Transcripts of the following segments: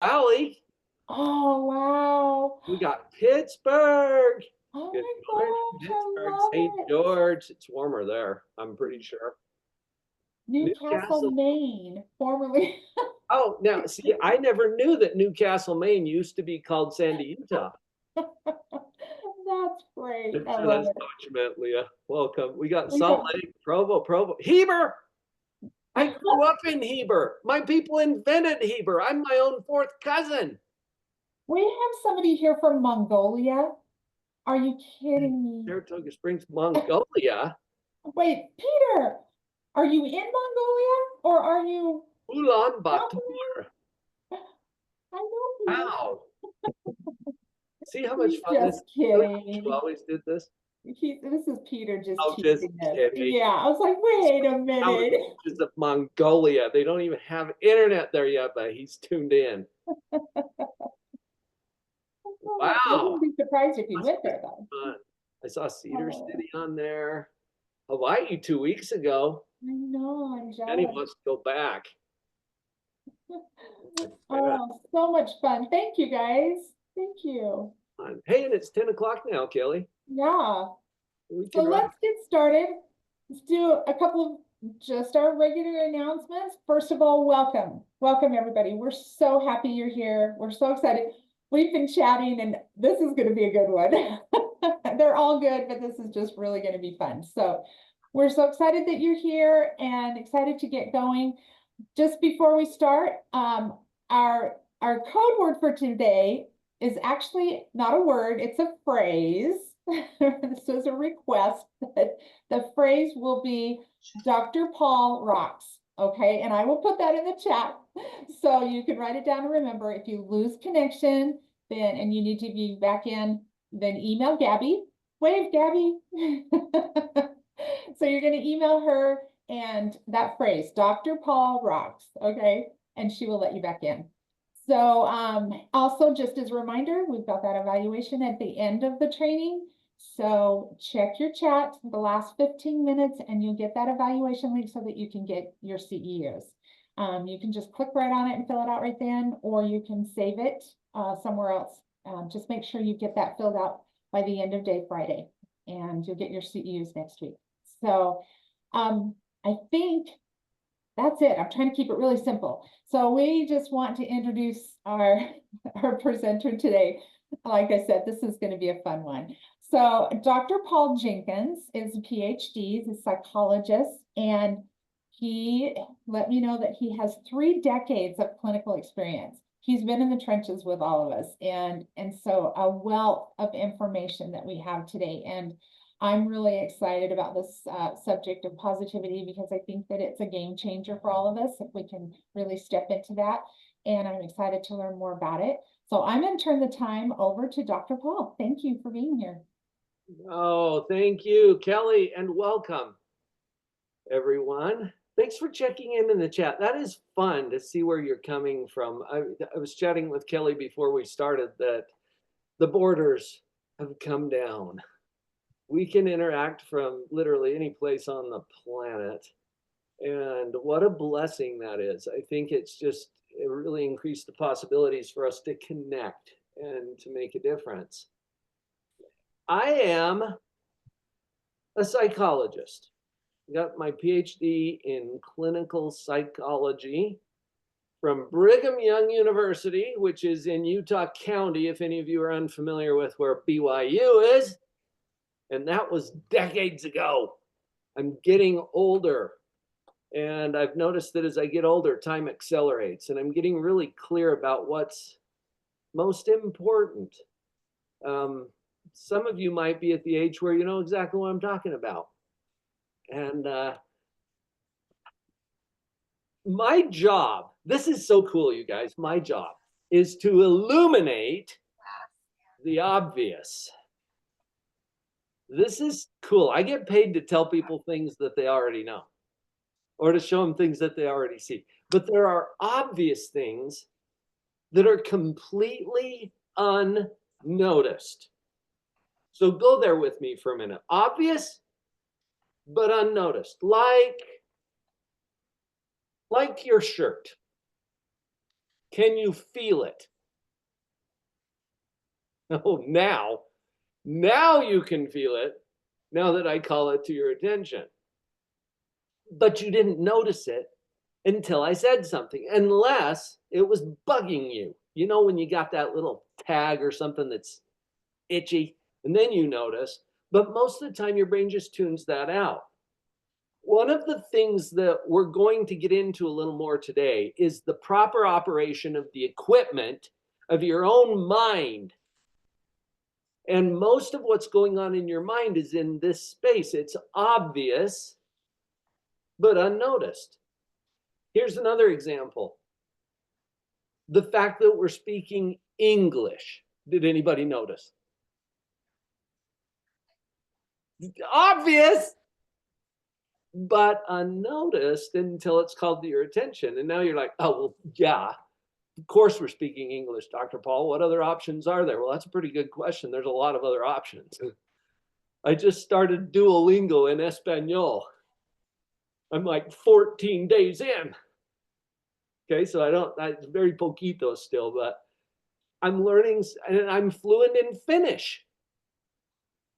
Valley. Oh, wow. We got Pittsburgh. Oh Good my morning, gosh, I Pittsburgh, love St. it. George. It's warmer there, I'm pretty sure. Newcastle, Newcastle. Maine, formerly. Oh, now see, I never knew that Newcastle, Maine used to be called Sandy, Utah. That's great. I love That's it. what you meant, Leah. Welcome. We got We Salt have Lake, Provo, Heber. I grew up in Heber. My people invented Heber. I'm my own fourth cousin. we have somebody here from Mongolia. Are you kidding me? Saratoga Springs, Mongolia. Wait, Peter, are you in Mongolia or are you from Ulaanbaatar. there? I know Peter. Wow. See how much He's fun this just is? I really wish we kidding. always did this. This is Peter just Oh, just teasing us. kidding. Yeah, I was like, wait a minute. Thousands of Mongolia. They don't even have internet there yet, but he's tuned in. I Wow. wouldn't be surprised if you Must went be there though. fun. I saw Cedar Oh, City on there. Hawaii 2 weeks ago. I know, I'm And he jealous. wants to go back. Yeah. Oh, so much fun. Thank you guys. Thank you. Hey, and it's 10 o'clock now, Kelly. Yeah. We So can run. let's get started. Let's do a couple of just our regular announcements. First of all, welcome. Welcome, everybody. We're so happy you're here. We're so excited. We've been chatting, and this is going to be a good one. They're all good, but this is just really going to be fun. So we're so excited that you're here and excited to get going. Just before we start, our code word for today is actually not a word, it's a phrase. This is a request that the phrase will be Dr. Paul rocks. Okay, and I will put that in the chat so you can write it down and remember. If you lose connection, then and you need to be back in, then email Gabby. Wave, Gabby. So you're going to email her and that phrase, Dr. Paul rocks, okay? And she will let you back in. So also just as a reminder, we've got that evaluation at the end of the training. So check your chat the last 15 minutes and you'll get that evaluation link so that you can get your CEUs. You can just click right on it and fill it out right then, or you can save it somewhere else. Just make sure you get that filled out by the end of day Friday and you'll get your CEUs next week. So I think that's it. I'm trying to keep it really simple. So we just want to introduce our presenter today. Like I said, this is going to be a fun one. So Dr. Paul Jenkins is a PhD, he's a psychologist, and he let me know that he has 3 decades of clinical experience. He's been in the trenches with all of us, and so a wealth of information that we have today. And I'm really excited about this subject of positivity because I think that it's a game changer for all of us if we can really step into that. And I'm excited to learn more about it. So I'm going to turn the time over to Dr. Paul. Thank you for being here. Oh, thank you, Kelly, and welcome, everyone. Thanks for checking in the chat. That is fun to see where you're coming from. I was chatting with Kelly before we started that the borders have come down. We can interact from literally any place on the planet. And what a blessing that is. I think it really increased the possibilities for us to connect and to make a difference. I am a psychologist. I got my PhD in clinical psychology from Brigham Young University, which is in Utah County, if any of you are unfamiliar with where BYU is. And that was decades ago. I'm getting older. And I've noticed that as I get older, time accelerates, and I'm getting really clear about what's most important. Some of you might be at the age where you know exactly what I'm talking about. And my job, this is so cool, you guys. My job is to illuminate the obvious. This is cool. I get paid to tell people things that they already know or to show them things that they already see. But there are obvious things that are completely unnoticed. So go there with me for a minute. Obvious, but unnoticed. Like your shirt. Can you feel it? Oh, now you can feel it, now that I call it to your attention. But you didn't notice it until I said something, unless it was bugging you. You know, when you got that little tag or something that's itchy, and then you notice. But most of the time, your brain just tunes that out. One of the things that we're going to get into a little more today is the proper operation of the equipment of your own mind. And most of what's going on in your mind is in this space. It's obvious, but unnoticed. Here's another example. The fact that we're speaking English. Did anybody notice? Obvious, but unnoticed until it's called to your attention. And now you're like, oh, well, yeah, of course we're speaking English, Dr. Paul. What other options are there? Well, that's a pretty good question. There's a lot of other options. I just started Duolingo in Espanol. I'm like 14 days in. Okay, so it's very poquito still, but I'm learning, and I'm fluent in Finnish.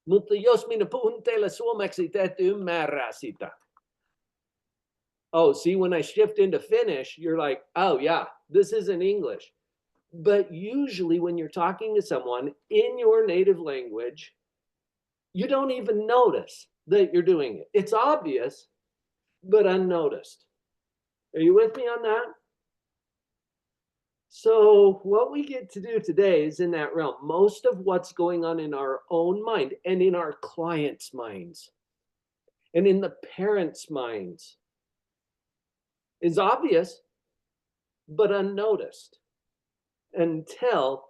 Mutta jos minä puhun teille suomeksi, täytyy ymmärrää sitä. Oh, see, when I shift into Finnish, you're like, oh yeah, this isn't English. But usually when you're talking to someone in your native language, you don't even notice that you're doing it. It's obvious, but unnoticed. Are you with me on that? So what we get to do today is in that realm. Most of what's going on in our own mind and in our clients' minds and in the parents' minds is obvious, but unnoticed until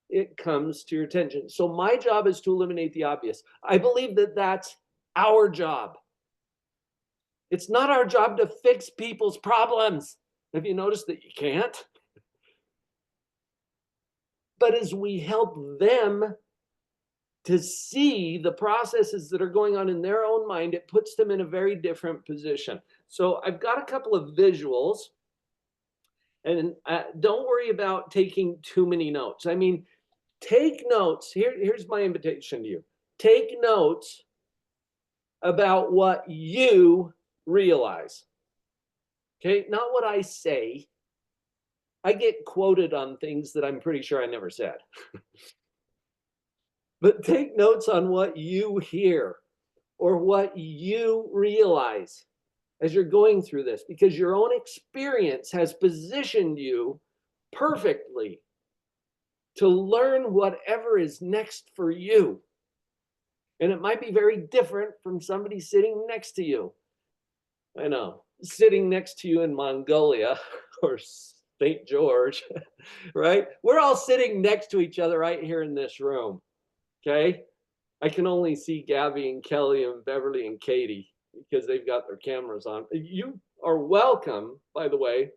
it comes to your attention. So my job is to eliminate the obvious. I believe that that's our job. It's not our job to fix people's problems. Have you noticed that you can't? But as we help them to see the processes that are going on in their own mind, it puts them in a very different position. So I've got a couple of visuals, and don't worry about taking too many notes. I mean, take notes. Here's my invitation to you. Take notes about what you realize. Okay, not what I say. I get quoted on things that I'm pretty sure I never said. But take notes on what you hear or what you realize as you're going through this, because your own experience has positioned you perfectly to learn whatever is next for you. And it might be very different from somebody sitting next to you. I know, sitting next to you in Mongolia or St. George, right? We're all sitting next to each other right here in this room, okay? I can only see Gabby and Kelly and Beverly and Katie because they've got their cameras on. You are welcome, by the way,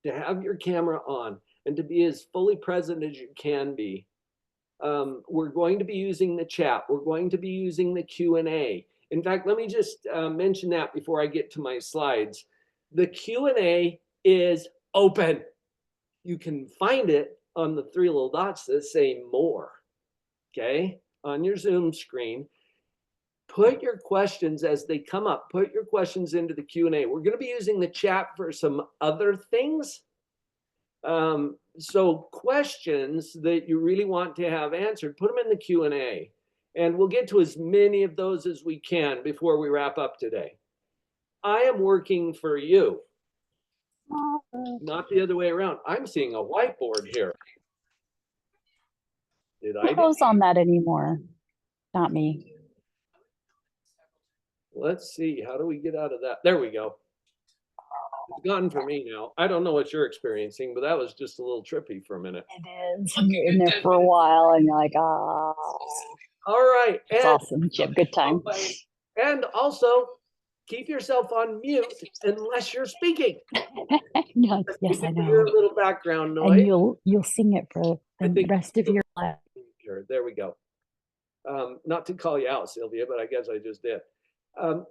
to have your camera on and to be as fully present as you can be. We're going to be using the chat. We're going to be using the Q&A. In fact, let me just mention that before I get to my slides. The Q&A is open. You can find it on the three little dots that say more, okay, on your Zoom screen. Put your questions as they come up. Put your questions into the Q&A. We're going to be using the chat for some other things. So questions that you really want to have answered, put them in the Q&A. And we'll get to as many of those as we can before we wrap up today. I am working for you, not the other way around. I'm seeing a whiteboard here. Did I? Who's on that anymore? Not me. Let's see. How do we get out of that? There we go. It's gone for me now. I don't know what you're experiencing, but that was just a little trippy for a minute. It is. You're in there for a while and you're like, ah. All right. It's awesome. You have a good time. And also, keep yourself on mute unless you're speaking. No, yes, I know. Hear a little background noise. And you'll sing it for the rest of your life. There we go. Not to call you out, Sylvia, but I guess I just did.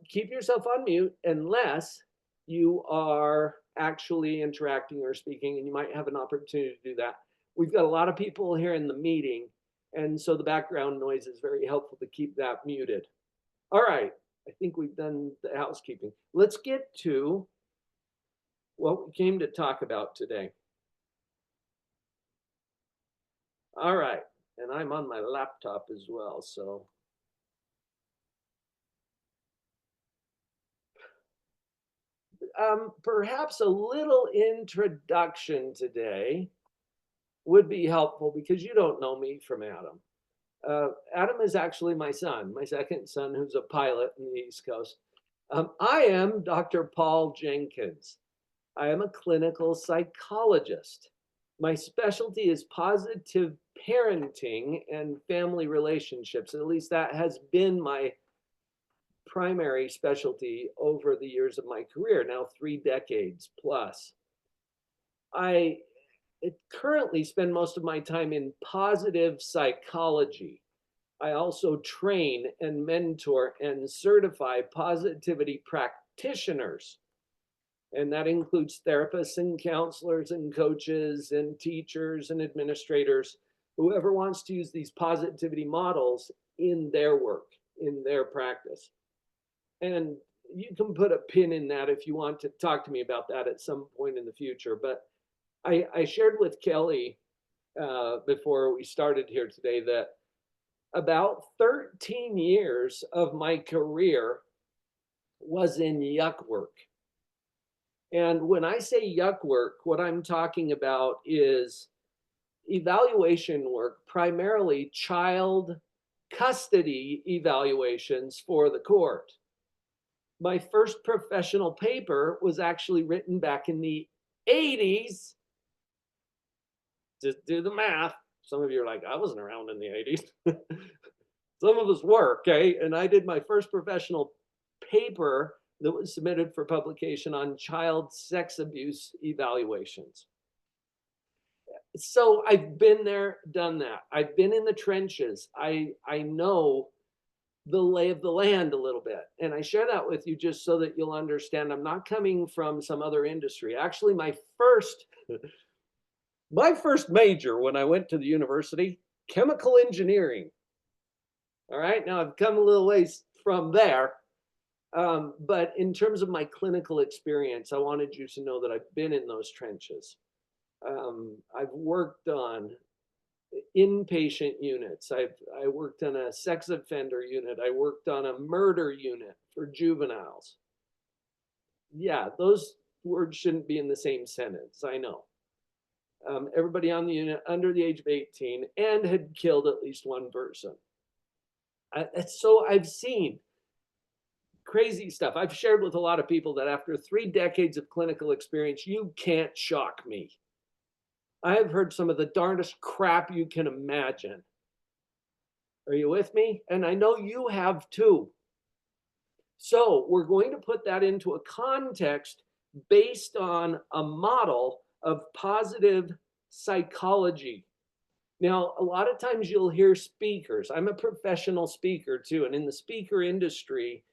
Keep yourself on mute unless you are actually interacting or speaking, and you might have an opportunity to do that. We've got a lot of people here in the meeting, and so the background noise is very helpful to keep that muted. All right, I think we've done the housekeeping. Let's get to what we came to talk about today. All right, and I'm on my laptop as well, so. Perhaps a little introduction today would be helpful because you don't know me from Adam. Adam is actually my son, my second son, who's a pilot in the East Coast. I am Dr. Paul Jenkins. I am a clinical psychologist. My specialty is positive parenting and family relationships. At least that has been my primary specialty over the years of my career, now 3 decades plus. I currently spend most of my time in positive psychology. I also train and mentor and certify positivity practitioners. And that includes therapists and counselors and coaches and teachers and administrators, whoever wants to use these positivity models in their work, in their practice. And you can put a pin in that if you want to talk to me about that at some point in the future. But I shared with Kelly before we started here today that about 13 years of my career was in yuck work. And when I say yuck work, what I'm talking about is evaluation work, primarily child custody evaluations for the court. My first professional paper was actually written back in the 80s. Just do the math. Some of you are like, I wasn't around in the 80s. Some of us were, okay? And I did my first professional paper that was submitted for publication on child sex abuse evaluations. So I've been there, done that. I've been in the trenches. I know the lay of the land a little bit. And I share that with you just so that you'll understand I'm not coming from some other industry. Actually, my first major when I went to the university, chemical engineering. All right, now I've come a little ways from there. But in terms of my clinical experience, I wanted you to know that I've been in those trenches. I've worked on inpatient units. I worked on a sex offender unit. I worked on a murder unit for juveniles. Yeah, those words shouldn't be in the same sentence, I know. Everybody on the unit under the age of 18 and had killed at least one person. So I've seen crazy stuff. I've shared with a lot of people that after 3 decades of clinical experience, you can't shock me. I have heard some of the darndest crap you can imagine. Are you with me? And I know you have too. So we're going to put that into a context based on a model of positive psychology. Now, a lot of times you'll hear speakers. I'm a professional speaker too. And in the speaker industry,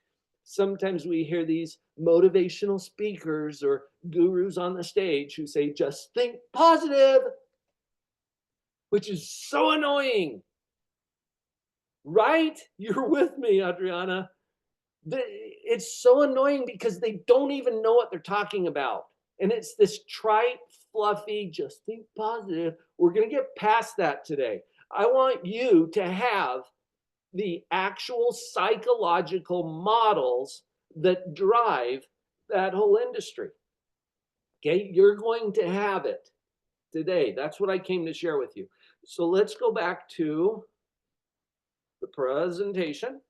sometimes we hear these motivational speakers or gurus on the stage who say, just think positive, which is so annoying. Right? You're with me, Adriana. It's so annoying because they don't even know what they're talking about. And it's this trite, fluffy, just think positive. We're going to get past that today. I want you to have the actual psychological models that drive that whole industry. Okay, you're going to have it today. That's what I came to share with you. So let's go back to the presentation.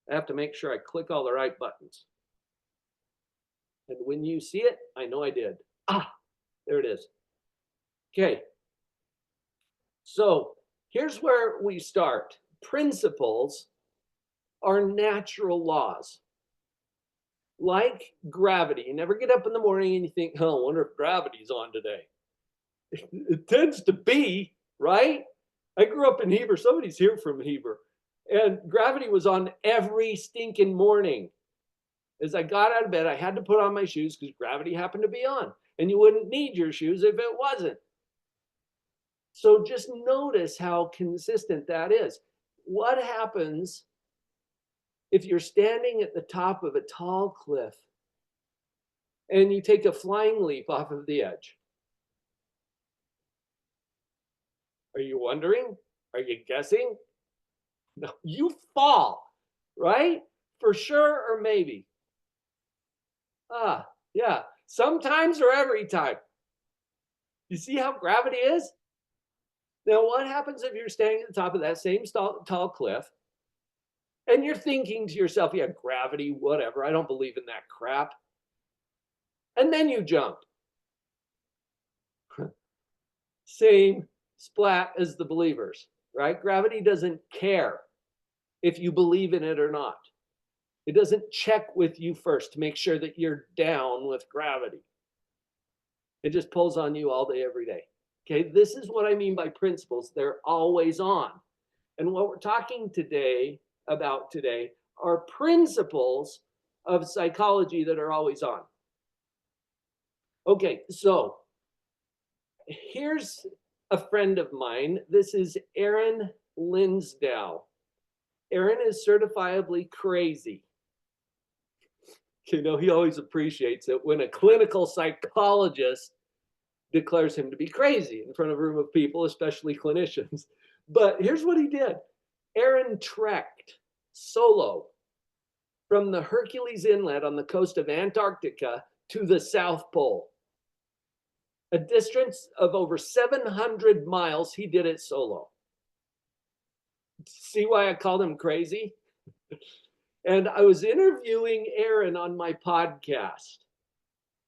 I have to make sure I click all the right buttons. And when you see it, I know I did. There it is. Okay. So here's where we start. Principles are natural laws. Like gravity. You never get up in the morning and you think, oh, I wonder if gravity's on today. It tends to be, right? I grew up in Heber. Somebody's here from Heber. And gravity was on every stinking morning. As I got out of bed, I had to put on my shoes because gravity happened to be on. And you wouldn't need your shoes if it wasn't. So just notice how consistent that is. What happens if you're standing at the top of a tall cliff and you take a flying leap off of the edge? Are you wondering? Are you guessing? No, you fall, right? For sure or maybe. Yeah, sometimes or every time. You see how gravity is? Now, what happens if you're standing at the top of that same tall cliff and you're thinking to yourself, yeah, gravity, whatever, I don't believe in that crap. And then you jump. Same splat as the believers, right? Gravity doesn't care if you believe in it or not. It doesn't check with you first to make sure that you're down with gravity. It just pulls on you all day, every day. Okay, this is what I mean by principles. They're always on. And what we're talking about today are principles of psychology that are always on. Okay, so here's a friend of mine. This is Aaron Linsdau. Aaron is certifiably crazy. You know, he always appreciates it when a clinical psychologist declares him to be crazy in front of a room of people, especially clinicians. But here's what he did. Aaron trekked solo from the Hercules Inlet on the coast of Antarctica to the South Pole. A distance of over 700 miles, he did it solo. See why I called him crazy? And I was interviewing Aaron on my podcast.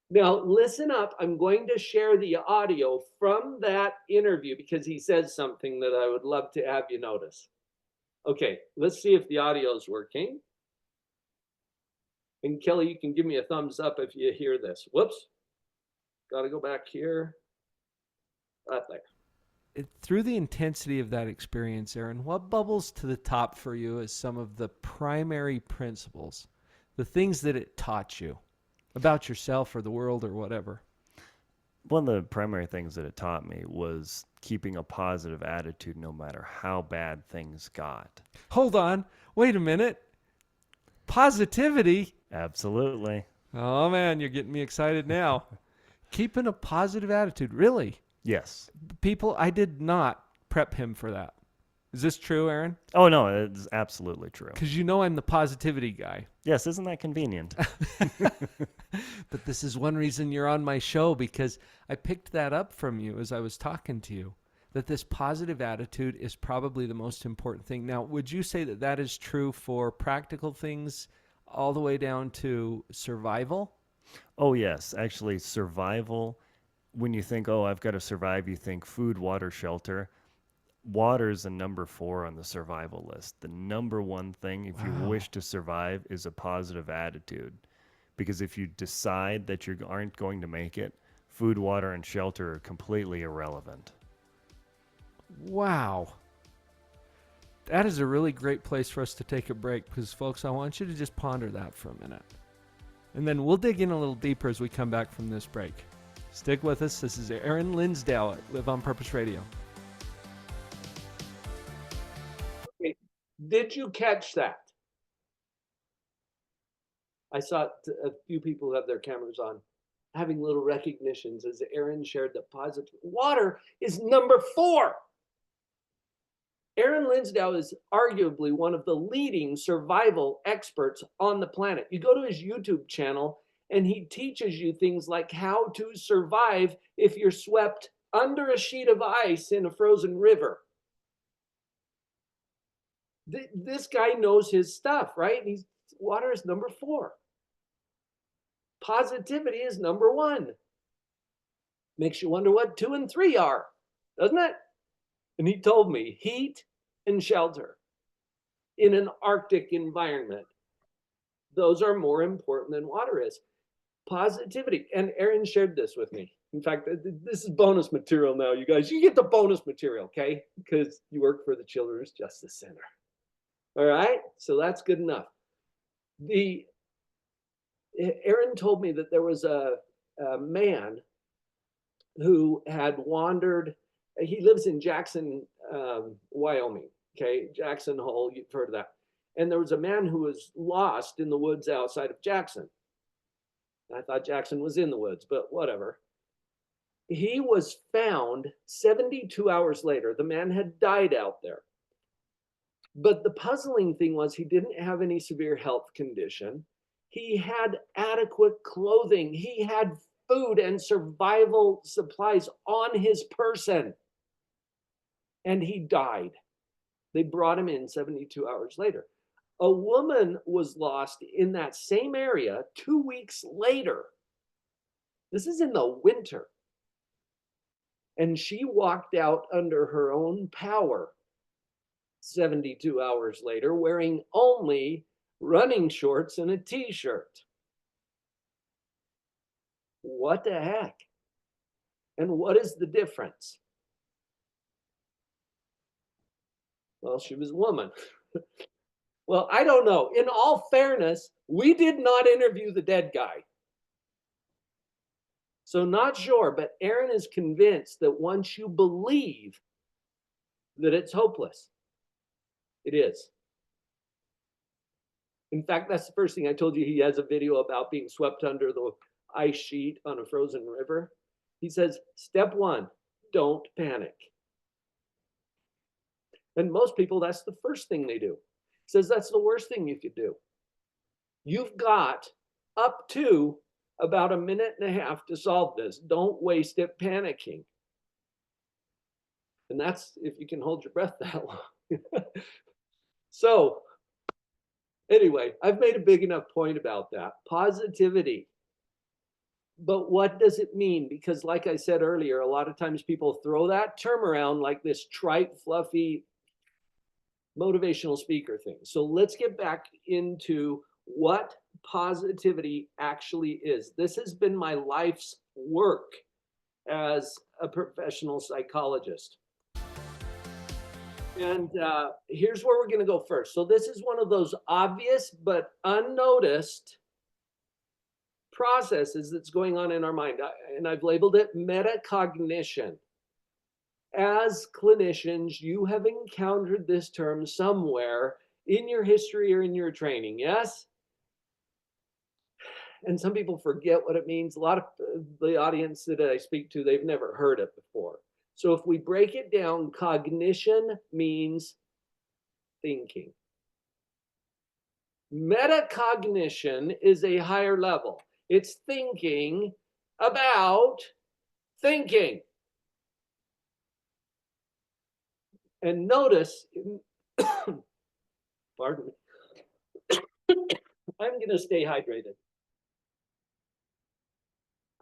Now, listen up. I'm going to share the audio from that interview because he says something that I would love to have you notice. Okay, let's see if the audio is working. And Kelly, you can give me a thumbs up if you hear this. Whoops. Got to go back here. Right there. Through the intensity of that experience, Aaron, what bubbles to the top for you as some of the primary principles, the things that it taught you about yourself or the world or whatever? One of the primary things that it taught me was keeping a positive attitude no matter how bad things got. Hold on. Wait a minute. Positivity? Absolutely. Oh, man, you're getting me excited now. Keeping a positive attitude. Really? Yes. People, I did not prep him for that. Is this true, Aaron? Oh, no, it's absolutely true. Because you know I'm the positivity guy. Yes, isn't that convenient? But this is one reason you're on my show, because I picked that up from you as I was talking to you, that this positive attitude is probably the most important thing. Now, would you say that that is true for practical things all the way down to survival? Oh, yes. Actually, survival, when you think, oh, I've got to survive, you think food, water, shelter. Water is the number 4 on the survival list. The number one thing, if you wish to survive, is a positive attitude. Because if you decide that you aren't going to make it, food, water, and shelter are completely irrelevant. Wow. That is a really great place for us to take a break, because, folks, I want you to just ponder that for a minute. And then we'll dig in a little deeper as we come back from this break. Stick with us. This is Aaron Linsdau at Live on Purpose Radio. Okay. Did you catch that? I saw a few people have their cameras on, having little recognitions as Aaron shared that positive. Water is number 4. Aaron Linsdau is arguably one of the leading survival experts on the planet. You go to his YouTube channel and he teaches you things like how to survive if you're swept under a sheet of ice in a frozen river. This guy knows his stuff, right? Water is number 4. Positivity is number 1. Makes you wonder what 2 and 3 are, doesn't it? And he told me heat and shelter in an Arctic environment. Those are more important than water is. Positivity. And Aaron shared this with me. In fact, this is bonus material now, you guys. You get the bonus material, okay? Because you work for the Children's Justice Center. All right? So that's good enough. The Aaron told me that there was a man who had wandered. He lives in Jackson, Wyoming. Okay, Jackson Hole. You've heard of that. And there was a man who was lost in the woods outside of Jackson. I thought Jackson was in the woods, but whatever. He was found 72 hours later. The man had died out there. But the puzzling thing was he didn't have any severe health condition. He had adequate clothing. He had food and survival supplies on his person. And he died. They brought him in 72 hours later. A woman was lost in that same area 2 weeks later. This is in the winter. And she walked out under her own power 72 hours later, wearing only running shorts and a t-shirt. What the heck? And what is the difference? Well, she was a woman. Well, I don't know. In all fairness, we did not interview the dead guy. So not sure, but Aaron is convinced that once you believe that it's hopeless, it is. In fact, that's the first thing I told you. He has a video about being swept under the ice sheet on a frozen river. He says, step one, don't panic. And most people, that's the first thing they do. He says that's the worst thing you could do. You've got up to about a minute and a half to solve this. Don't waste it panicking. And that's if you can hold your breath that long. So anyway, I've made a big enough point about that. Positivity. But what does it mean? Because like I said earlier, a lot of times people throw that term around like this trite, fluffy, motivational speaker thing. So let's get back into what positivity actually is. This has been my life's work as a professional psychologist. And here's where we're going to go first. So this is one of those obvious but unnoticed processes that's going on in our mind. And I've labeled it metacognition. As clinicians, you have encountered this term somewhere in your history or in your training, yes? And some people forget what it means. A lot of the audience that I speak to, they've never heard it before. So if we break it down, cognition means thinking. Metacognition is a higher level. It's thinking about thinking. And notice, pardon me, I'm going to stay hydrated.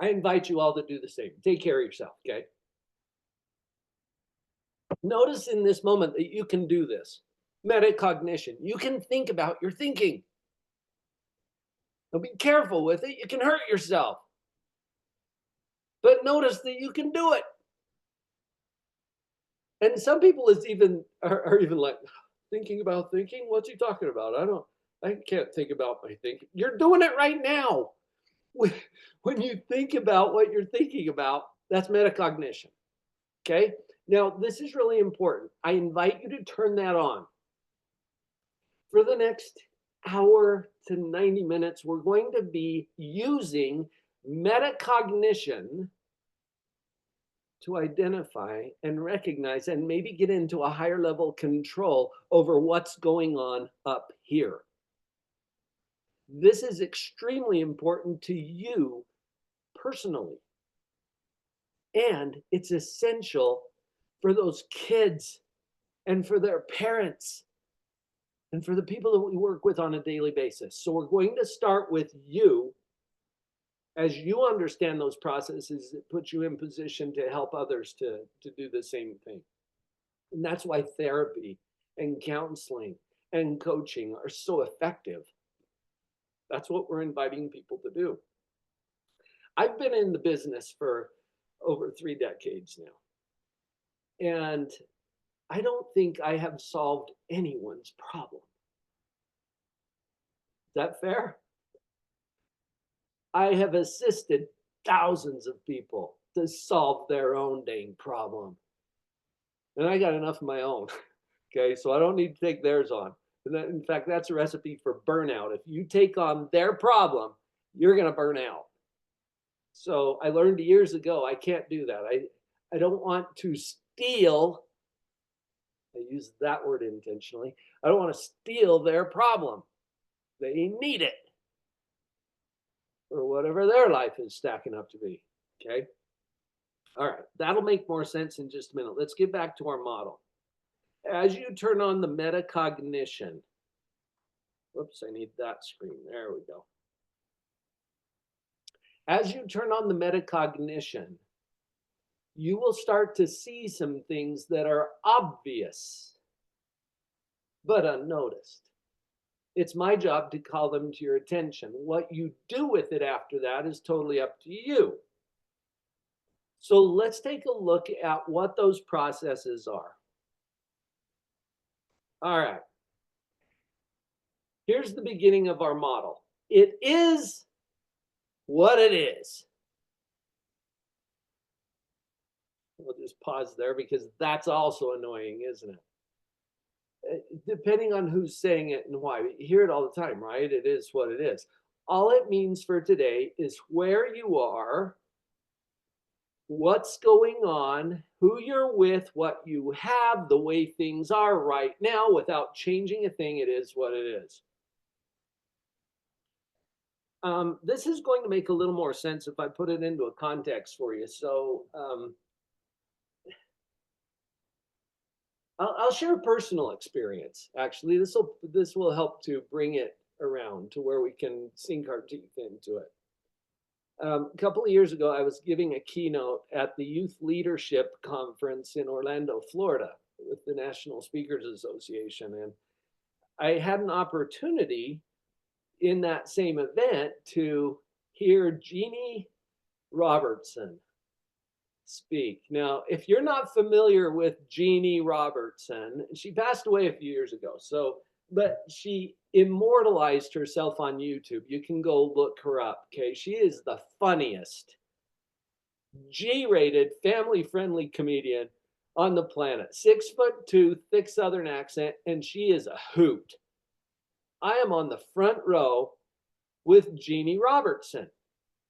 I invite you all to do the same. Take care of yourself, okay? Notice in this moment that you can do this. Metacognition. You can think about your thinking. Now be careful with it. You can hurt yourself. But notice that you can do it. And some people are even like, thinking about thinking? What's he talking about? I can't think about my thinking. You're doing it right now. When you think about what you're thinking about, that's metacognition. Okay? Now, this is really important. I invite you to turn that on. For the next hour to 90 minutes, we're going to be using metacognition to identify and recognize and maybe get into a higher level control over what's going on up here. This is extremely important to you personally. And it's essential for those kids and for their parents and for the people that we work with on a daily basis. So we're going to start with you. As you understand those processes, it puts you in position to help others to do the same thing. And that's why therapy and counseling and coaching are so effective. That's what we're inviting people to do. I've been in the business for over 3 decades now. And I don't think I have solved anyone's problem. Is that fair? I have assisted thousands of people to solve their own dang problem. And I got enough of my own. Okay, so I don't need to take theirs on. And that, in fact, that's a recipe for burnout. If you take on their problem, you're going to burn out. So I learned years ago, I can't do that. I don't want to steal. I use that word intentionally. I don't want to steal their problem. They need it or whatever their life is stacking up to be. Okay. All right. That'll make more sense in just a minute. Let's get back to our model. As you turn on the metacognition, whoops, I need that screen. There we go. As you turn on the metacognition, you will start to see some things that are obvious, but unnoticed. It's my job to call them to your attention. What you do with it after that is totally up to you. So let's take a look at what those processes are. All right. Here's the beginning of our model. It is what it is. We'll just pause there because that's also annoying, isn't it? Depending on who's saying it and why. You hear it all the time, right? It is what it is. All it means for today is where you are, what's going on, who you're with, what you have, the way things are right now without changing a thing. It is what it is. This is going to make a little more sense if I put it into a context for you. So I'll share a personal experience. Actually, this will help to bring it around to where we can sink our teeth into it. A couple of years ago, I was giving a keynote at the Youth Leadership Conference in Orlando, Florida, with the National Speakers Association, and I had an opportunity in that same event to hear Jeannie Robertson speak. Now, if you're not familiar with Jeannie Robertson, she passed away a few years ago. But she immortalized herself on YouTube. You can go look her up. Okay, she is the funniest G-rated, family-friendly comedian on the planet. 6'2", thick Southern accent, and she is a hoot. I am on the front row with Jeannie Robertson,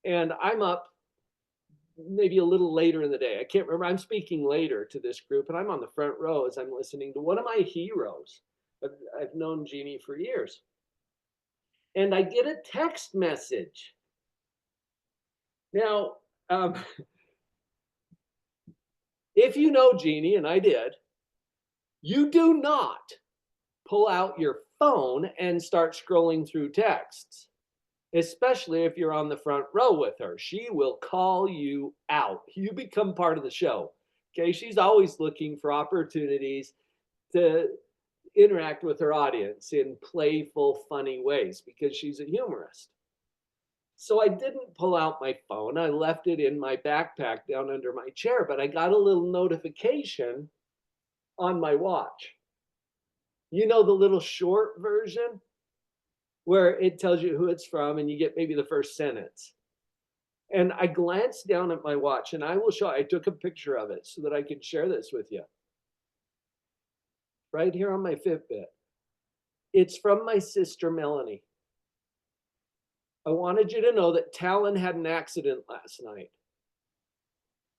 and I'm up maybe a little later in the day. I can't remember. I'm speaking later to this group, and I'm on the front row as I'm listening to one of my heroes. I've known Jeannie for years. And I get a text message. Now, if you know Jeannie, and I did, you do not pull out your phone and start scrolling through texts, especially if you're on the front row with her. She will call you out. You become part of the show. Okay, she's always looking for opportunities to interact with her audience in playful, funny ways because she's a humorist. So I didn't pull out my phone. I left it in my backpack down under my chair, but I got a little notification on my watch. You know, the little short version where it tells you who it's from and you get maybe the first sentence. And I glanced down at my watch, and I took a picture of it so that I could share this with you. Right here on my Fitbit. It's from my sister, Melanie. I wanted you to know that Talon had an accident last night.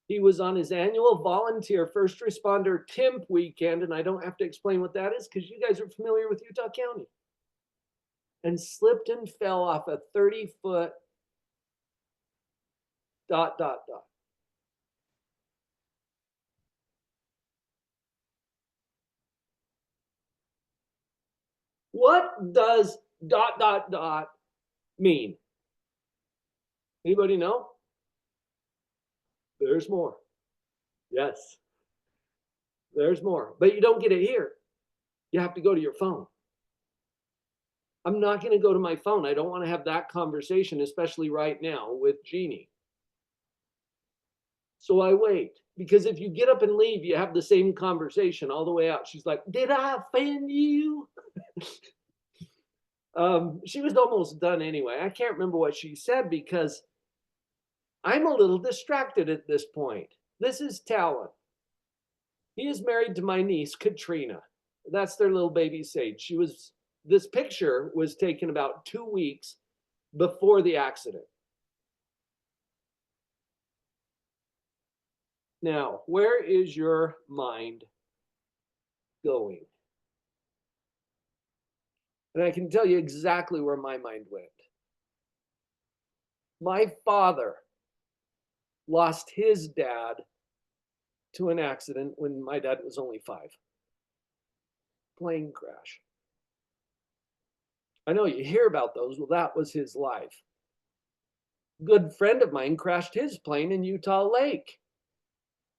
He was on his annual volunteer first responder TIMP weekend, and I don't have to explain what that is because you guys are familiar with Utah County, and slipped and fell off a 30-foot ... What does ... mean? Anybody know? There's more. Yes, there's more, but you don't get it here. You have to go to your phone. I'm not going to go to my phone. I don't want to have that conversation, especially right now with Jeannie. So I wait, because if you get up and leave, you have the same conversation all the way out. She's like, did I offend you? She was almost done anyway. I can't remember what she said because I'm a little distracted at this point. This is Talon. He is married to my niece, Katrina. That's their little baby Sage. This picture was taken about 2 weeks before the accident. Now, where is your mind going? And I can tell you exactly where my mind went. My father lost his dad to an accident when my dad was only 5. Plane crash. I know you hear about those. Well, that was his life. Good friend of mine crashed his plane in Utah Lake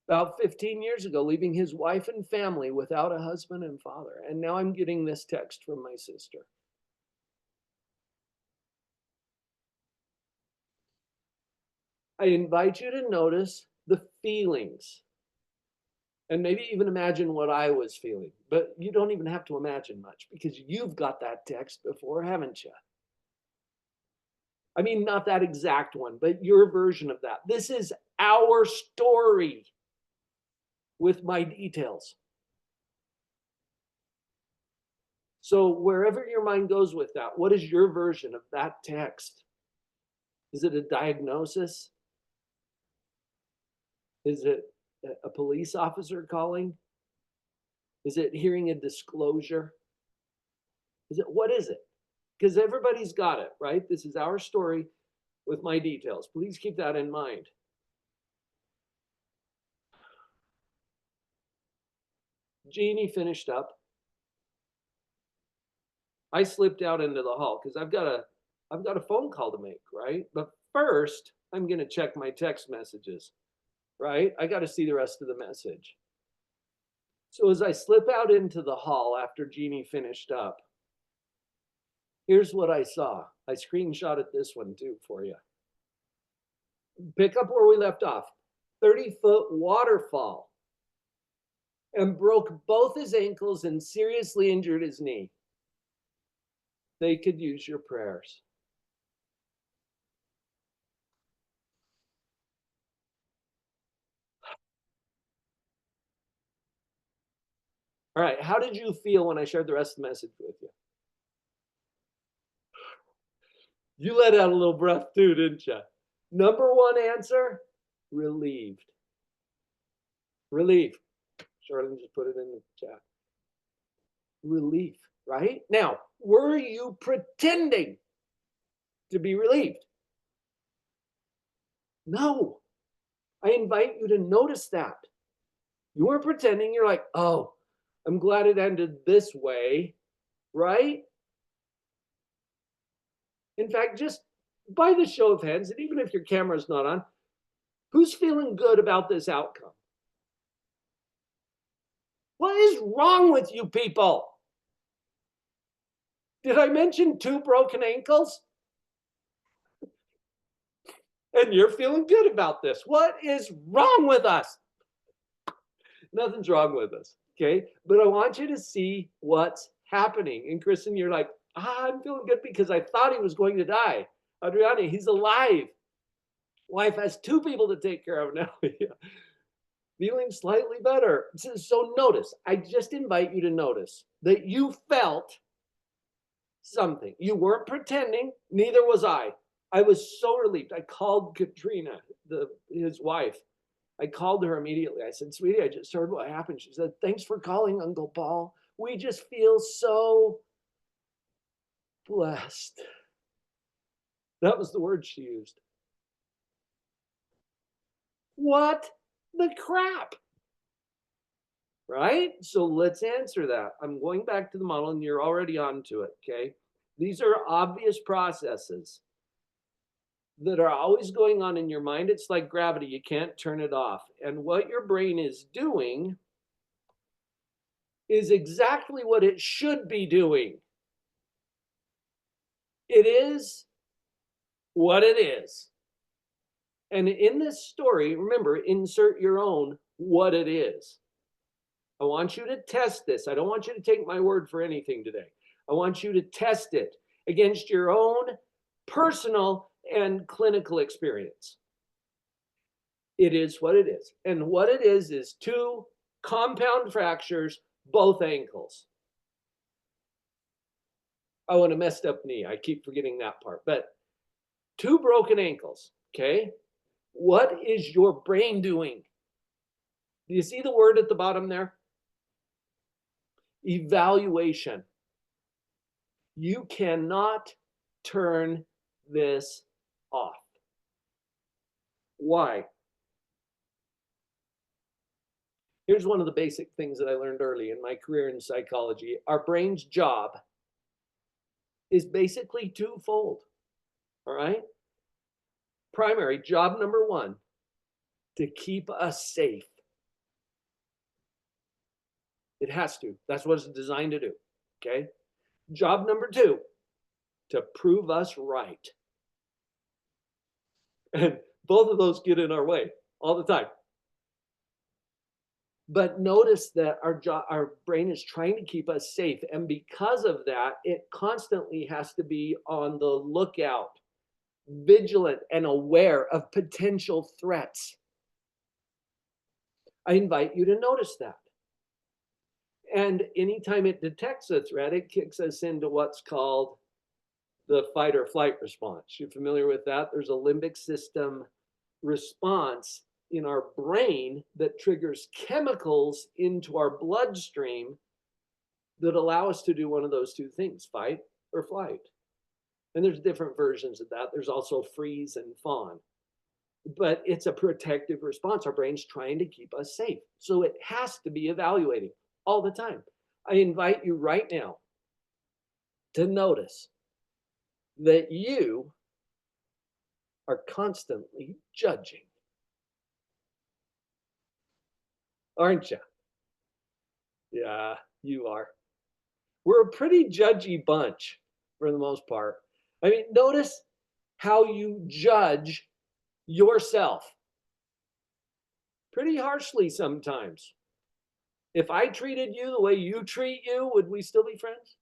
about 15 years ago, leaving his wife and family without a husband and father. And now I'm getting this text from my sister. I invite you to notice the feelings and maybe even imagine what I was feeling. But you don't even have to imagine much because you've got that text before, haven't you? I mean, not that exact one, but your version of that. This is our story with my details. So wherever your mind goes with that, what is your version of that text? Is it a diagnosis? Is it a police officer calling? Is it hearing a disclosure? What is it? Because everybody's got it, right? This is our story with my details. Please keep that in mind. Jeannie finished up. I slipped out into the hall because I've got a phone call to make, right? But first, I'm going to check my text messages, right? I got to see the rest of the message. So as I slip out into the hall after Jeannie finished up, here's what I saw. I screenshotted this one too for you. Pick up where we left off. 30-foot waterfall and broke both his ankles and seriously injured his knee. They could use your prayers. All right, how did you feel when I shared the rest of the message with you? You let out a little breath too, didn't you? Number one answer, relieved. Relief. Charlene just put it in the chat. Relief, right? Now, were you pretending to be relieved? No. I invite you to notice that. You weren't pretending. You're like, oh, I'm glad it ended this way, right? In fact, just by the show of hands, and even if your camera's not on, who's feeling good about this outcome? What is wrong with you people? Did I mention 2 broken ankles? And you're feeling good about this. What is wrong with us? Nothing's wrong with us, okay? But I want you to see what's happening. And Kristen, you're like, I'm feeling good because I thought he was going to die. Adriana, he's alive. Wife has 2 people to take care of now. Feeling slightly better. So notice, I just invite you to notice that you felt something. You weren't pretending, neither was I. I was so relieved. I called Katrina, his wife. I called her immediately. I said, sweetie, I just heard what happened. She said, thanks for calling, Uncle Paul. We just feel so blessed. That was the word she used. What the crap? Right? So let's answer that. I'm going back to the model and you're already onto it, okay? These are obvious processes that are always going on in your mind. It's like gravity. You can't turn it off. And what your brain is doing is exactly what it should be doing. It is what it is. And in this story, remember, insert your own what it is. I want you to test this. I don't want you to take my word for anything today. I want you to test it against your own personal and clinical experience. It is what it is. And what it is 2 compound fractures, both ankles. Oh, and a messed up knee. I keep forgetting that part. But 2 broken ankles, okay? What is your brain doing? Do you see the word at the bottom there? Evaluation. You cannot turn this off. Why? Here's one of the basic things that I learned early in my career in psychology. Our brain's job is basically twofold, all right? Primary, job number 1, to keep us safe. It has to. That's what it's designed to do, okay? Job number 2, to prove us right. And both of those get in our way all the time. But notice that our brain is trying to keep us safe. And because of that, it constantly has to be on the lookout, vigilant and aware of potential threats. I invite you to notice that. And anytime it detects a threat, it kicks us into what's called the fight or flight response. You're familiar with that? There's a limbic system response in our brain that triggers chemicals into our bloodstream that allow us to do one of those 2 things, fight or flight. And there's different versions of that. There's also freeze and fawn. But it's a protective response. Our brain's trying to keep us safe. So it has to be evaluating all the time. I invite you right now to notice that you are constantly judging. Aren't you? Yeah, you are. We're a pretty judgy bunch for the most part. I mean, notice how you judge yourself. Pretty harshly sometimes. If I treated you the way you treat you, would we still be friends?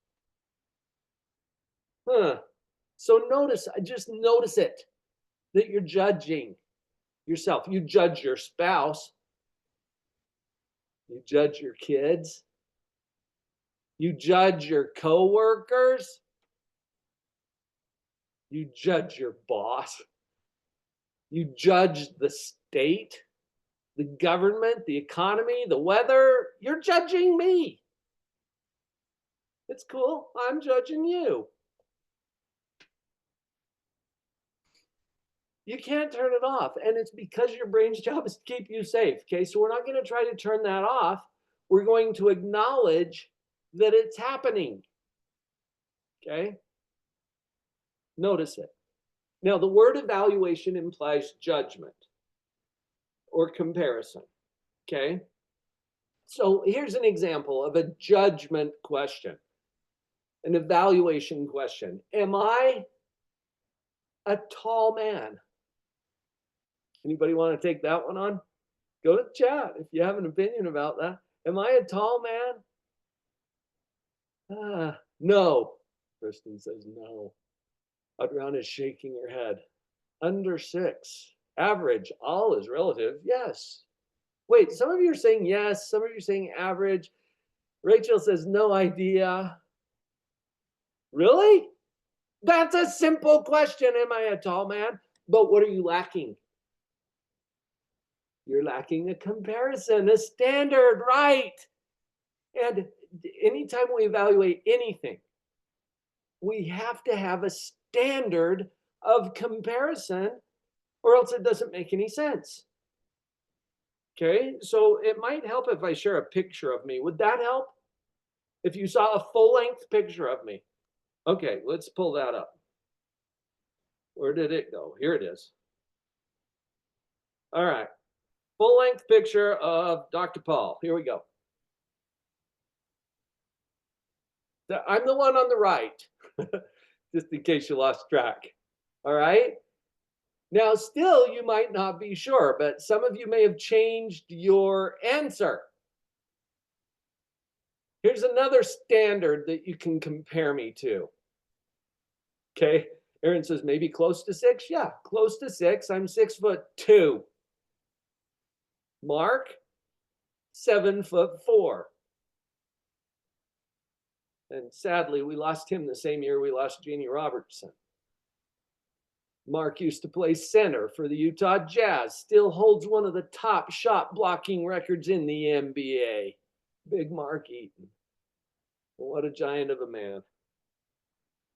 So just notice it, that you're judging yourself. You judge your spouse. You judge your kids. You judge your coworkers. You judge your boss. You judge the state, the government, the economy, the weather. You're judging me. It's cool. I'm judging you. You can't turn it off. And it's because your brain's job is to keep you safe. Okay, so we're not going to try to turn that off. We're going to acknowledge that it's happening. Okay? Notice it. Now, the word evaluation implies judgment or comparison. Okay? So here's an example of a judgment question, an evaluation question. Am I a tall man? Anybody want to take that one on? Go to the chat if you have an opinion about that. Am I a tall man? No. Kristen says no. Adriana is shaking her head. Under 6. Average. All is relative. Yes. Wait, some of you are saying yes. Some of you are saying average. Rachel says no idea. Really? That's a simple question. Am I a tall man? But what are you lacking? You're lacking a comparison, a standard, right? And anytime we evaluate anything, we have to have a standard of comparison, or else it doesn't make any sense. Okay, so it might help if I share a picture of me. Would that help? If you saw a full-length picture of me. Okay, let's pull that up. Where did it go? Here it is. All right. Full-length picture of Dr. Paul. Here we go. I'm the one on the right, just in case you lost track. All right. Now, still, you might not be sure, but some of you may have changed your answer. Here's another standard that you can compare me to. Okay. Aaron says, maybe close to 6. Yeah, close to 6. I'm 6'2". Mark, 7'4". And sadly, we lost him the same year we lost Jeannie Robertson. Mark used to play center for the Utah Jazz, still holds one of the top shot blocking records in the NBA. Big Mark Eaton. What a giant of a man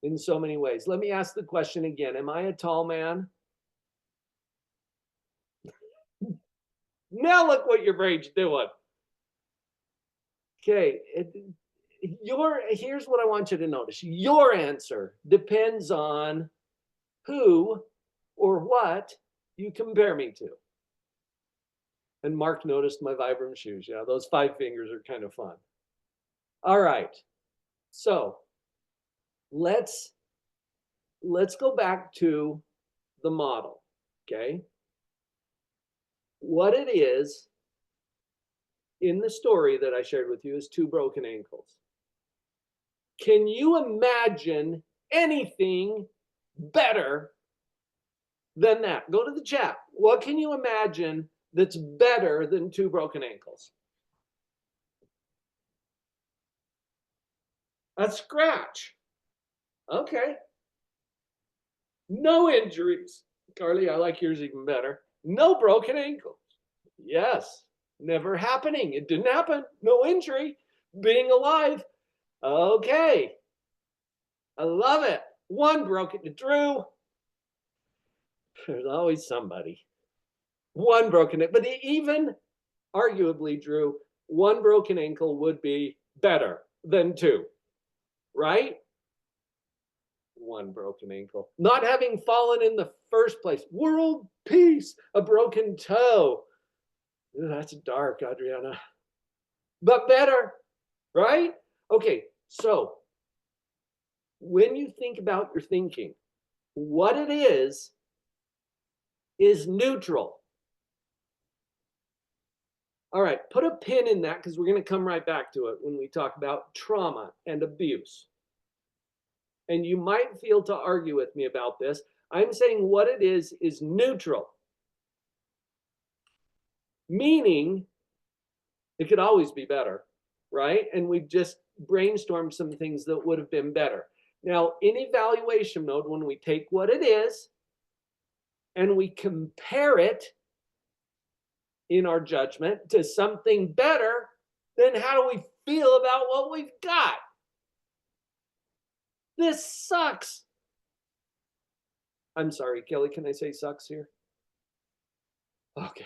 in so many ways. Let me ask the question again. Am I a tall man? Now look what your brain's doing. Okay, here's what I want you to notice. Your answer depends on who or what you compare me to. And Mark noticed my Vibram shoes. Yeah, those 5 fingers are kind of fun. All right, so let's go back to the model, okay? What it is in the story that I shared with you is 2 broken ankles. Can you imagine anything better than that? Go to the chat. What can you imagine that's better than 2 broken ankles? A scratch. Okay. No injuries. Carly, I like yours even better. No broken ankles. Yes. Never happening. It didn't happen. No injury. Being alive. Okay. I love it. 1 broken. Drew. There's always somebody. 1 broken ankle. But even arguably, Drew, 1 broken ankle would be better than 2. Right? 1 broken ankle. Not having fallen in the first place. World peace. A broken toe. Ooh, that's dark, Adriana. But better, right? Okay, so when you think about your thinking, what it is neutral. All right, put a pin in that because we're going to come right back to it when we talk about trauma and abuse. And you might feel to argue with me about this. I'm saying what it is neutral. Meaning it could always be better, right? And we've just brainstormed some things that would have been better. Now, in evaluation mode, when we take what it is and we compare it in our judgment to something better, then how do we feel about what we've got? This sucks. I'm sorry, Kelly, can I say sucks here? Okay.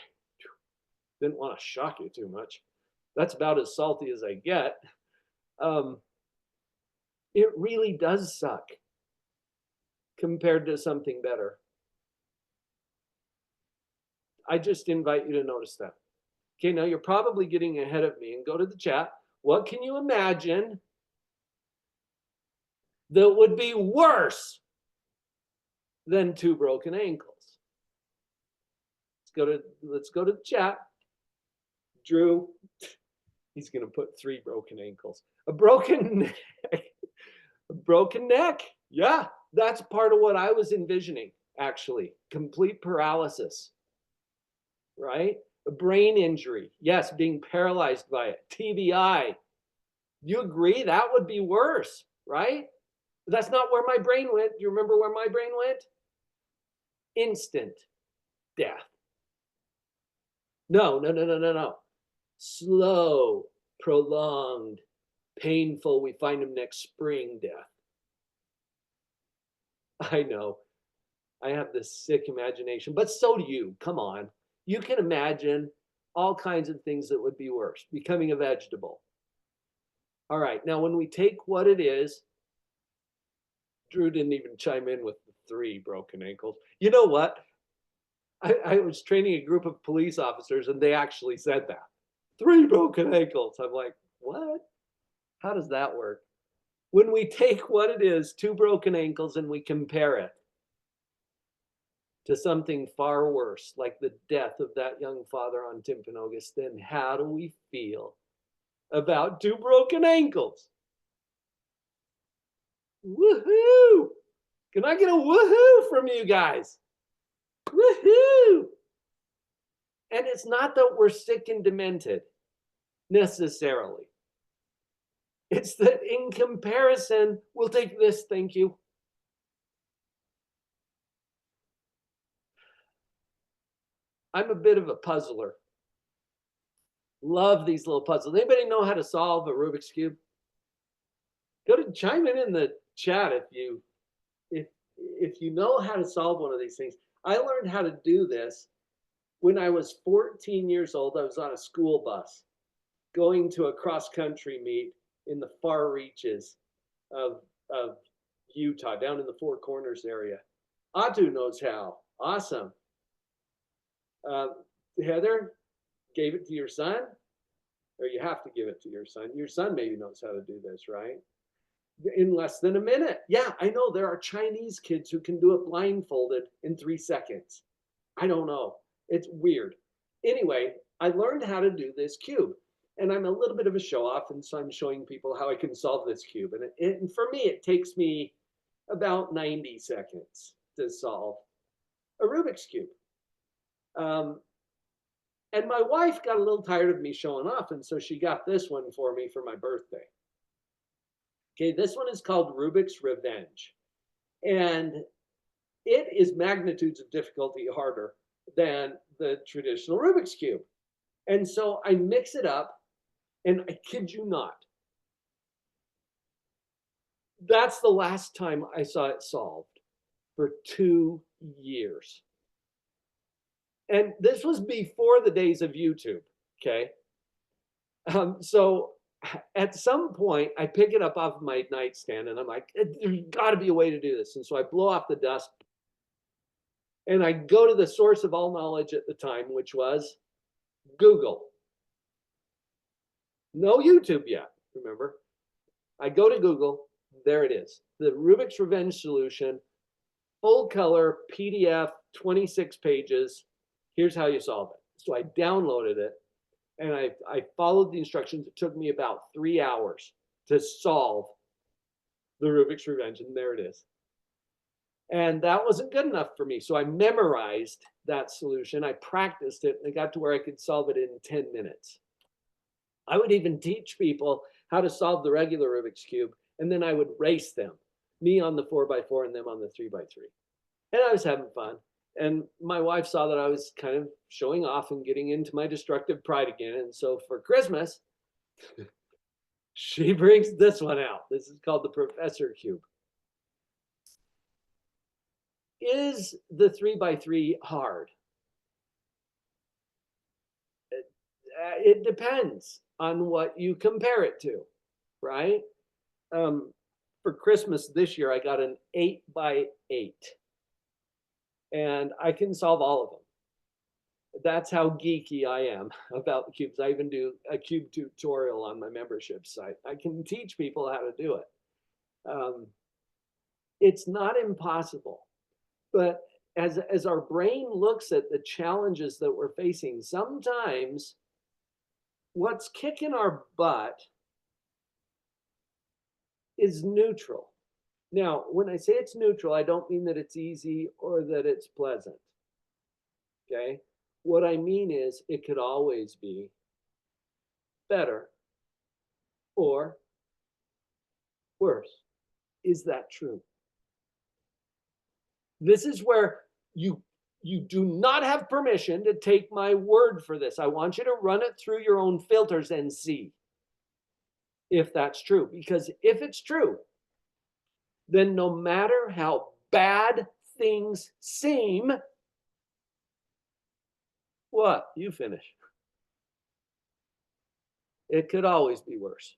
Didn't want to shock you too much. That's about as salty as I get. It really does suck compared to something better. I just invite you to notice that. Okay, now you're probably getting ahead of me and go to the chat. What can you imagine that would be worse than 2 broken ankles? Let's go to the chat. Drew, he's going to put 3 broken ankles. A broken neck. A broken neck. Yeah, that's part of what I was envisioning, actually. Complete paralysis, right? A brain injury. Yes, being paralyzed by it. TBI. You agree that would be worse, right? That's not where my brain went. Do you remember where my brain went? Instant death. No. Slow, prolonged, painful, we find him next spring death. I know. I have this sick imagination, but so do you. Come on. You can imagine all kinds of things that would be worse. Becoming a vegetable. All right. Now, when we take what it is, Drew didn't even chime in with the 3 broken ankles. You know what? I was training a group of police officers and they actually said that. 3 broken ankles. I'm like, what? How does that work? When we take what it is, 2 broken ankles, and we compare it to something far worse, like the death of that young father on Timpanogos, then how do we feel about 2 broken ankles? Woohoo! Can I get a woohoo from you guys? Woohoo! And it's not that we're sick and demented necessarily. It's that in comparison, we'll take this, thank you. I'm a bit of a puzzler. Love these little puzzles. Anybody know how to solve a Rubik's Cube? Go to chime in the chat if you know how to solve one of these things. I learned how to do this when I was 14 years old. I was on a school bus going to a cross-country meet in the far reaches of Utah, down in the Four Corners area. Atu knows how. Awesome. Heather, gave it to your son? Or you have to give it to your son. Your son maybe knows how to do this, right? In less than a minute. Yeah, I know there are Chinese kids who can do it blindfolded in 3 seconds. I don't know. It's weird. Anyway, I learned how to do this cube. And I'm a little bit of a show off, and so I'm showing people how I can solve this cube. And for me, it takes me about 90 seconds to solve a Rubik's Cube. And my wife got a little tired of me showing off, and so she got this one for me for my birthday. Okay, this one is called Rubik's Revenge. And it is magnitudes of difficulty harder than the traditional Rubik's Cube. And so I mix it up, and I kid you not, that's the last time I saw it solved for 2 years. And this was before the days of YouTube, okay? So at some point, I pick it up off my nightstand, and I'm like, there's got to be a way to do this. And so I blow off the dust, and I go to the source of all knowledge at the time, which was Google. No YouTube yet, remember? I go to Google, there it is. The Rubik's Revenge solution, full color PDF, 26 pages. Here's how you solve it. So I downloaded it, and I followed the instructions. It took me about 3 hours to solve the Rubik's Revenge, and there it is. And that wasn't good enough for me. So I memorized that solution. I practiced it, and I got to where I could solve it in 10 minutes. I would even teach people how to solve the regular Rubik's Cube, and then I would race them, me on the 4x4 and them on the 3x3. And I was having fun. And my wife saw that I was kind of showing off and getting into my destructive pride again. And so for Christmas, she brings this one out. This is called the Professor Cube. Is the 3x3 hard? It depends on what you compare it to, right? For Christmas this year, I got an 8x8. And I can solve all of them. That's how geeky I am about the cubes. I even do a cube tutorial on my membership site. I can teach people how to do it. It's not impossible, but as our brain looks at the challenges that we're facing, sometimes what's kicking our butt is neutral. Now, when I say it's neutral, I don't mean that it's easy or that it's pleasant, okay? What I mean is it could always be better or worse. Is that true? This is where you do not have permission to take my word for this. I want you to run it through your own filters and see if that's true. Because if it's true, then no matter how bad things seem, what? You finish. It could always be worse.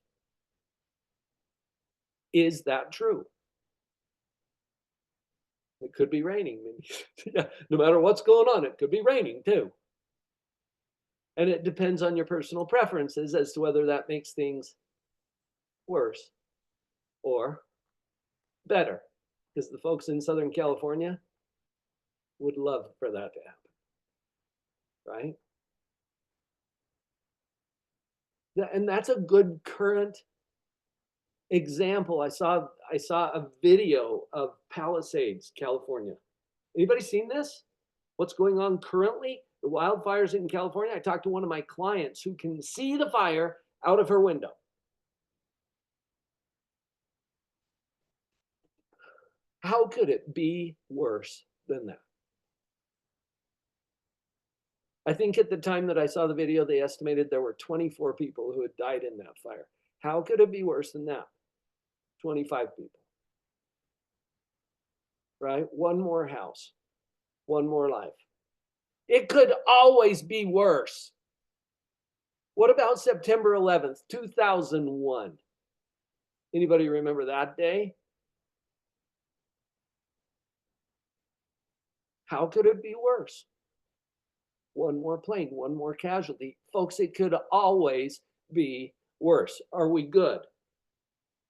Is that true? It could be raining. Yeah, no matter what's going on, it could be raining too. And it depends on your personal preferences as to whether that makes things worse or better. Because the folks in Southern California would love for that to happen, right? And that's a good current example, I saw a video of Palisades, California. Anybody seen this? What's going on currently? The wildfires in California. I talked to one of my clients who can see the fire out of her window. How could it be worse than that? I think at the time that I saw the video, they estimated there were 24 people who had died in that fire. How could it be worse than that? 25 people. Right? One more house, one more life. It could always be worse. What about September 11th, 2001? Anybody remember that day? How could it be worse? One more plane, one more casualty. Folks, it could always be worse. Are we good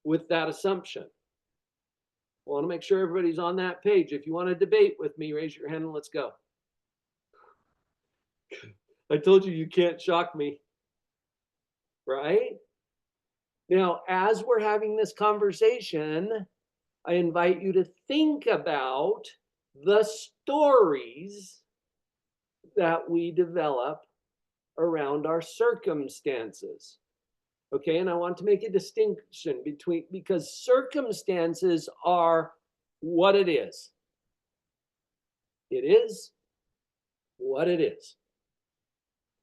with that assumption? I want to make sure everybody's on that page. If you want to debate with me, raise your hand and let's go. I told you you can't shock me, right? Now, as we're having this conversation, I invite you to think about the stories that we develop around our circumstances. Okay, and I want to make a distinction between, because circumstances are what it is. It is what it is.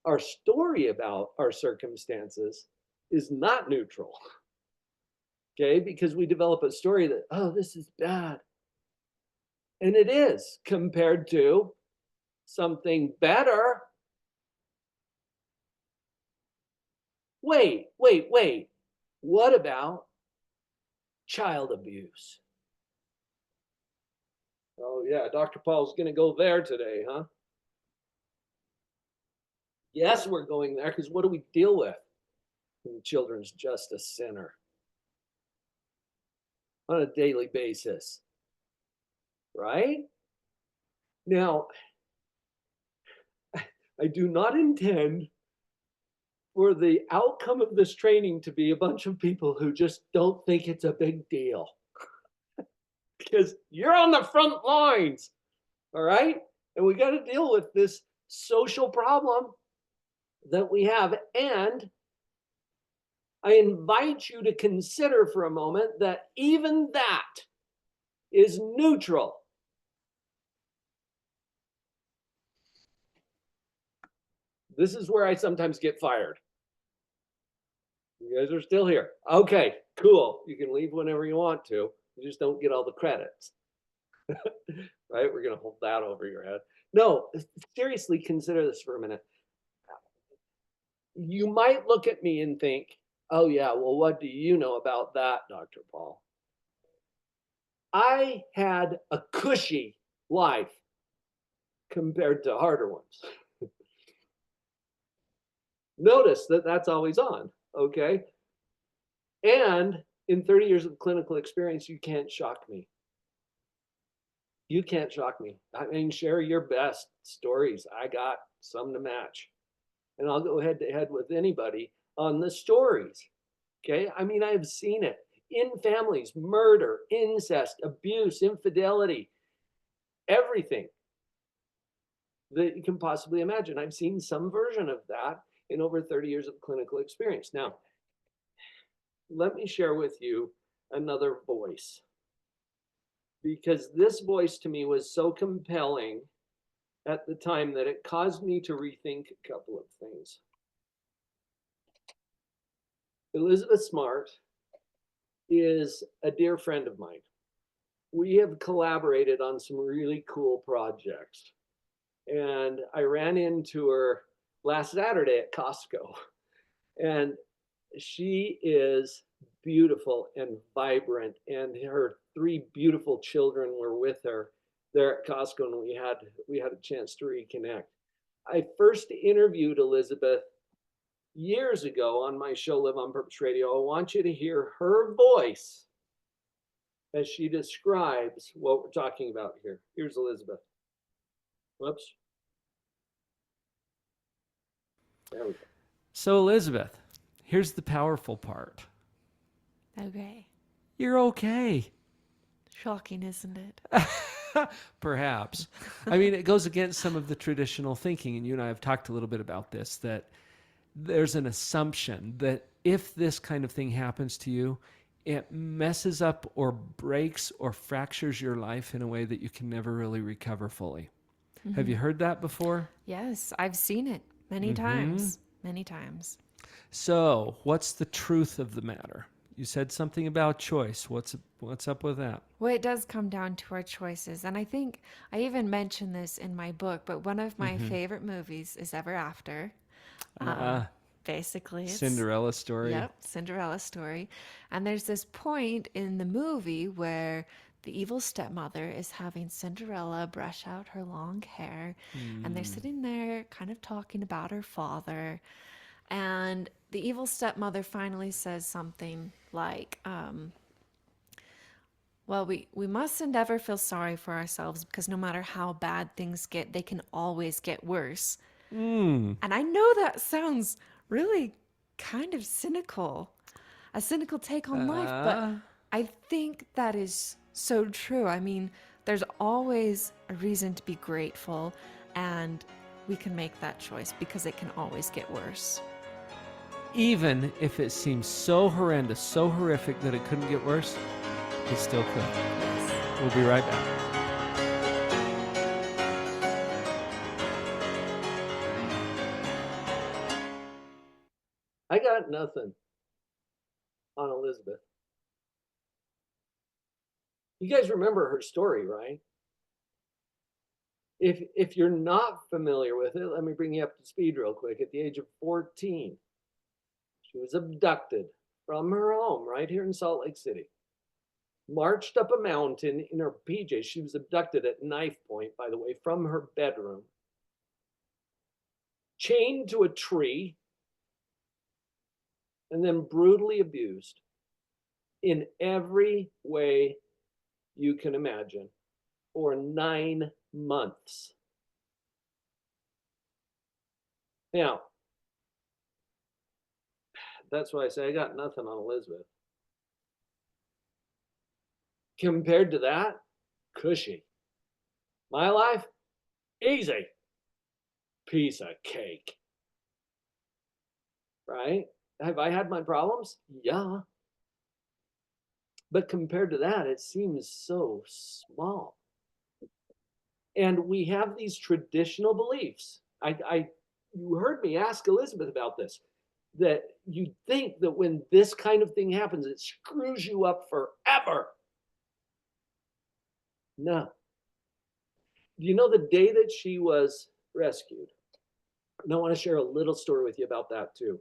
Our story about our circumstances is not neutral. Okay, because we develop a story that, oh, this is bad. And it is compared to something better. Wait. What about child abuse? Oh, yeah, Dr. Paul's going to go there today, huh? Yes, we're going there because what do we deal with in Children's Justice Center on a daily basis? Right? Now, I do not intend for the outcome of this training to be a bunch of people who just don't think it's a big deal. Because you're on the front lines, all right? And we got to deal with this social problem that we have. And I invite you to consider for a moment that even that is neutral. This is where I sometimes get fired. You guys are still here. Okay, cool. You can leave whenever you want to. You just don't get all the credits. Right? We're going to hold that over your head. No, seriously, consider this for a minute. You might look at me and think, oh, yeah, well, what do you know about that, Dr. Paul? I had a cushy life compared to harder ones. Notice that that's always on, okay? And in 30 years of clinical experience, you can't shock me. You can't shock me. I mean, share your best stories. I got some to match. And I'll go head to head with anybody on the stories. Okay? I mean, I've seen it in families: murder, incest, abuse, infidelity, everything that you can possibly imagine. I've seen some version of that in over 30 years of clinical experience. Now, let me share with you another voice, because this voice to me was so compelling at the time that it caused me to rethink a couple of things. Elizabeth Smart is a dear friend of mine. We have collaborated on some really cool projects. And I ran into her last Saturday at Costco. And she is beautiful and vibrant. And her 3 beautiful children were with her there at Costco, and we had a chance to reconnect. I first interviewed Elizabeth years ago on my show, Live on Purpose Radio. I want you to hear her voice as she describes what we're talking about here. Here's Elizabeth. Whoops. There we go. So, Elizabeth, here's the powerful part. Okay. You're okay. Shocking, isn't it? Perhaps. I mean, it goes against some of the traditional thinking, and you and I have talked a little bit about this, that there's an assumption that if this kind of thing happens to you, it messes up or breaks or fractures your life in a way that you can never really recover fully. Have you heard that before? Yes, I've seen it many times. Many times. So, what's the truth of the matter? You said something about choice. What's up with that? Well, it does come down to our choices. And I think I even mentioned this in my book, but one of my favorite movies is Ever After. Basically, it's Cinderella story. Yep, Cinderella story. And there's this point in the movie where the evil stepmother is having Cinderella brush out her long hair, and they're sitting there kind of talking about her father. And the evil stepmother finally says something like, well, we mustn't ever feel sorry for ourselves because no matter how bad things get, they can always get worse. And I know that sounds really kind of cynical, a cynical take on life, but I think that is so true. I mean, there's always a reason to be grateful, and we can make that choice because it can always get worse. Even if it seems so horrendous, so horrific that it couldn't get worse, it still could. Yes. We'll be right back. I got nothing on Elizabeth. You guys remember her story, right? If you're not familiar with it, let me bring you up to speed real quick. At the age of 14, she was abducted from her home right here in Salt Lake City. Marched up a mountain in her PJs. She was abducted at knife point, by the way, from her bedroom. Chained to a tree, and then brutally abused in every way you can imagine for 9 months. Now, that's why I say I got nothing on Elizabeth. Compared to that, cushy. My life, easy. Piece of cake. Right? Have I had my problems? Yeah. But compared to that, it seems so small. And we have these traditional beliefs. You heard me ask Elizabeth about this, that you think that when this kind of thing happens, it screws you up forever. No. You know, the day that she was rescued, and I want to share a little story with you about that too.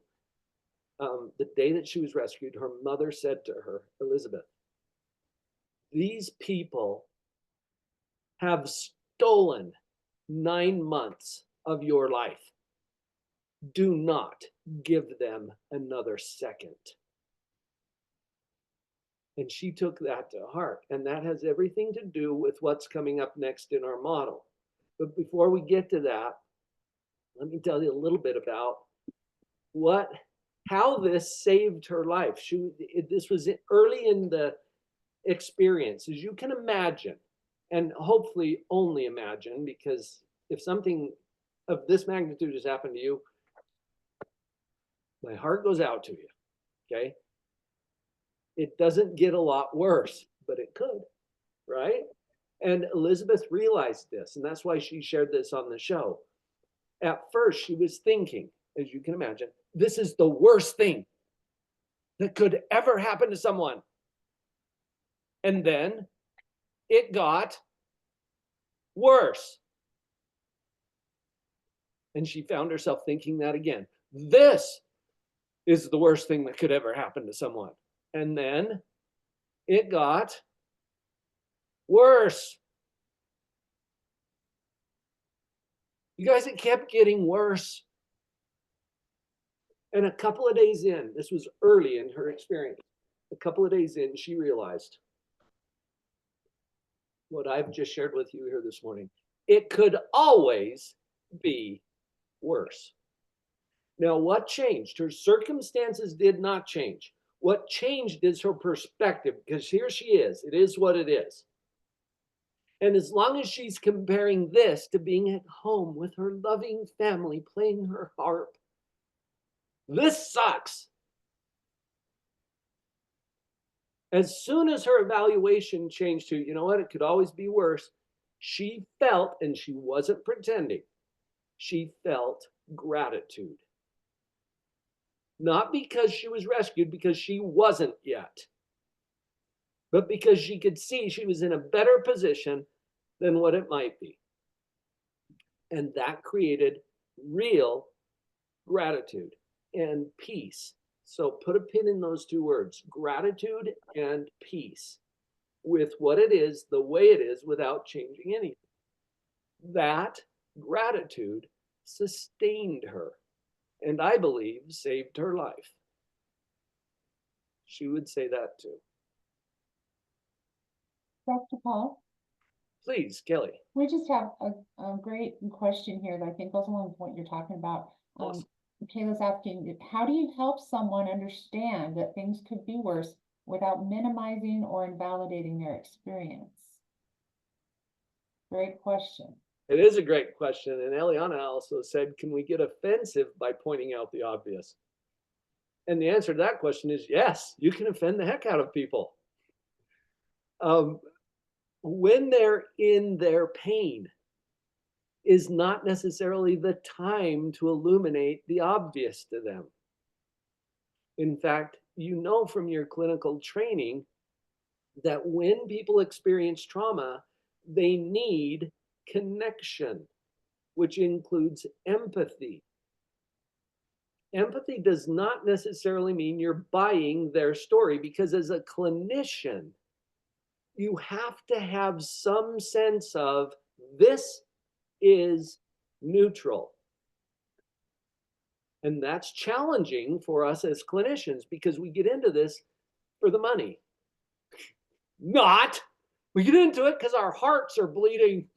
The day that she was rescued, her mother said to her, Elizabeth, these people have stolen 9 months of your life. Do not give them another second. And she took that to heart. And that has everything to do with what's coming up next in our model. But before we get to that, let me tell you a little bit about how this saved her life. This was early in the experience, as you can imagine, and hopefully only imagine, because if something of this magnitude has happened to you, my heart goes out to you, okay? It doesn't get a lot worse, but it could, right? And Elizabeth realized this, and that's why she shared this on the show. At first, she was thinking, as you can imagine, this is the worst thing that could ever happen to someone. And then it got worse. And she found herself thinking that again. This is the worst thing that could ever happen to someone. And then it got worse. You guys, it kept getting worse. And a couple of days in, this was early in her experience, a couple of days in, she realized what I've just shared with you here this morning. It could always be worse. Now, what changed? Her circumstances did not change. What changed is her perspective, because here she is. It is what it is. And as long as she's comparing this to being at home with her loving family playing her harp, this sucks. As soon as her evaluation changed to, you know what, it could always be worse, she felt, and she wasn't pretending, she felt gratitude. Not because she was rescued, because she wasn't yet, but because she could see she was in a better position than what it might be. And that created real gratitude and peace. So put a pin in those two words, gratitude and peace, with what it is, the way it is, without changing anything. That gratitude sustained her, and I believe saved her life. She would say that too. Dr. Paul, Please, Kelly. we just have a great question here that I think goes along with what you're talking about. Awesome. Kayla's asking, how do you help someone understand that things could be worse without minimizing or invalidating their experience? Great question. It is a great question. And Eliana also said, can we get offensive by pointing out the obvious? And the answer to that question is yes, you can offend the heck out of people. When they're in their pain is not necessarily the time to illuminate the obvious to them. In fact, you know from your clinical training that when people experience trauma, they need connection, which includes empathy. Empathy does not necessarily mean you're buying their story, because as a clinician, you have to have some sense of this is neutral. And that's challenging for us as clinicians, because we get into this for the money. Not. We get into it because our hearts are bleeding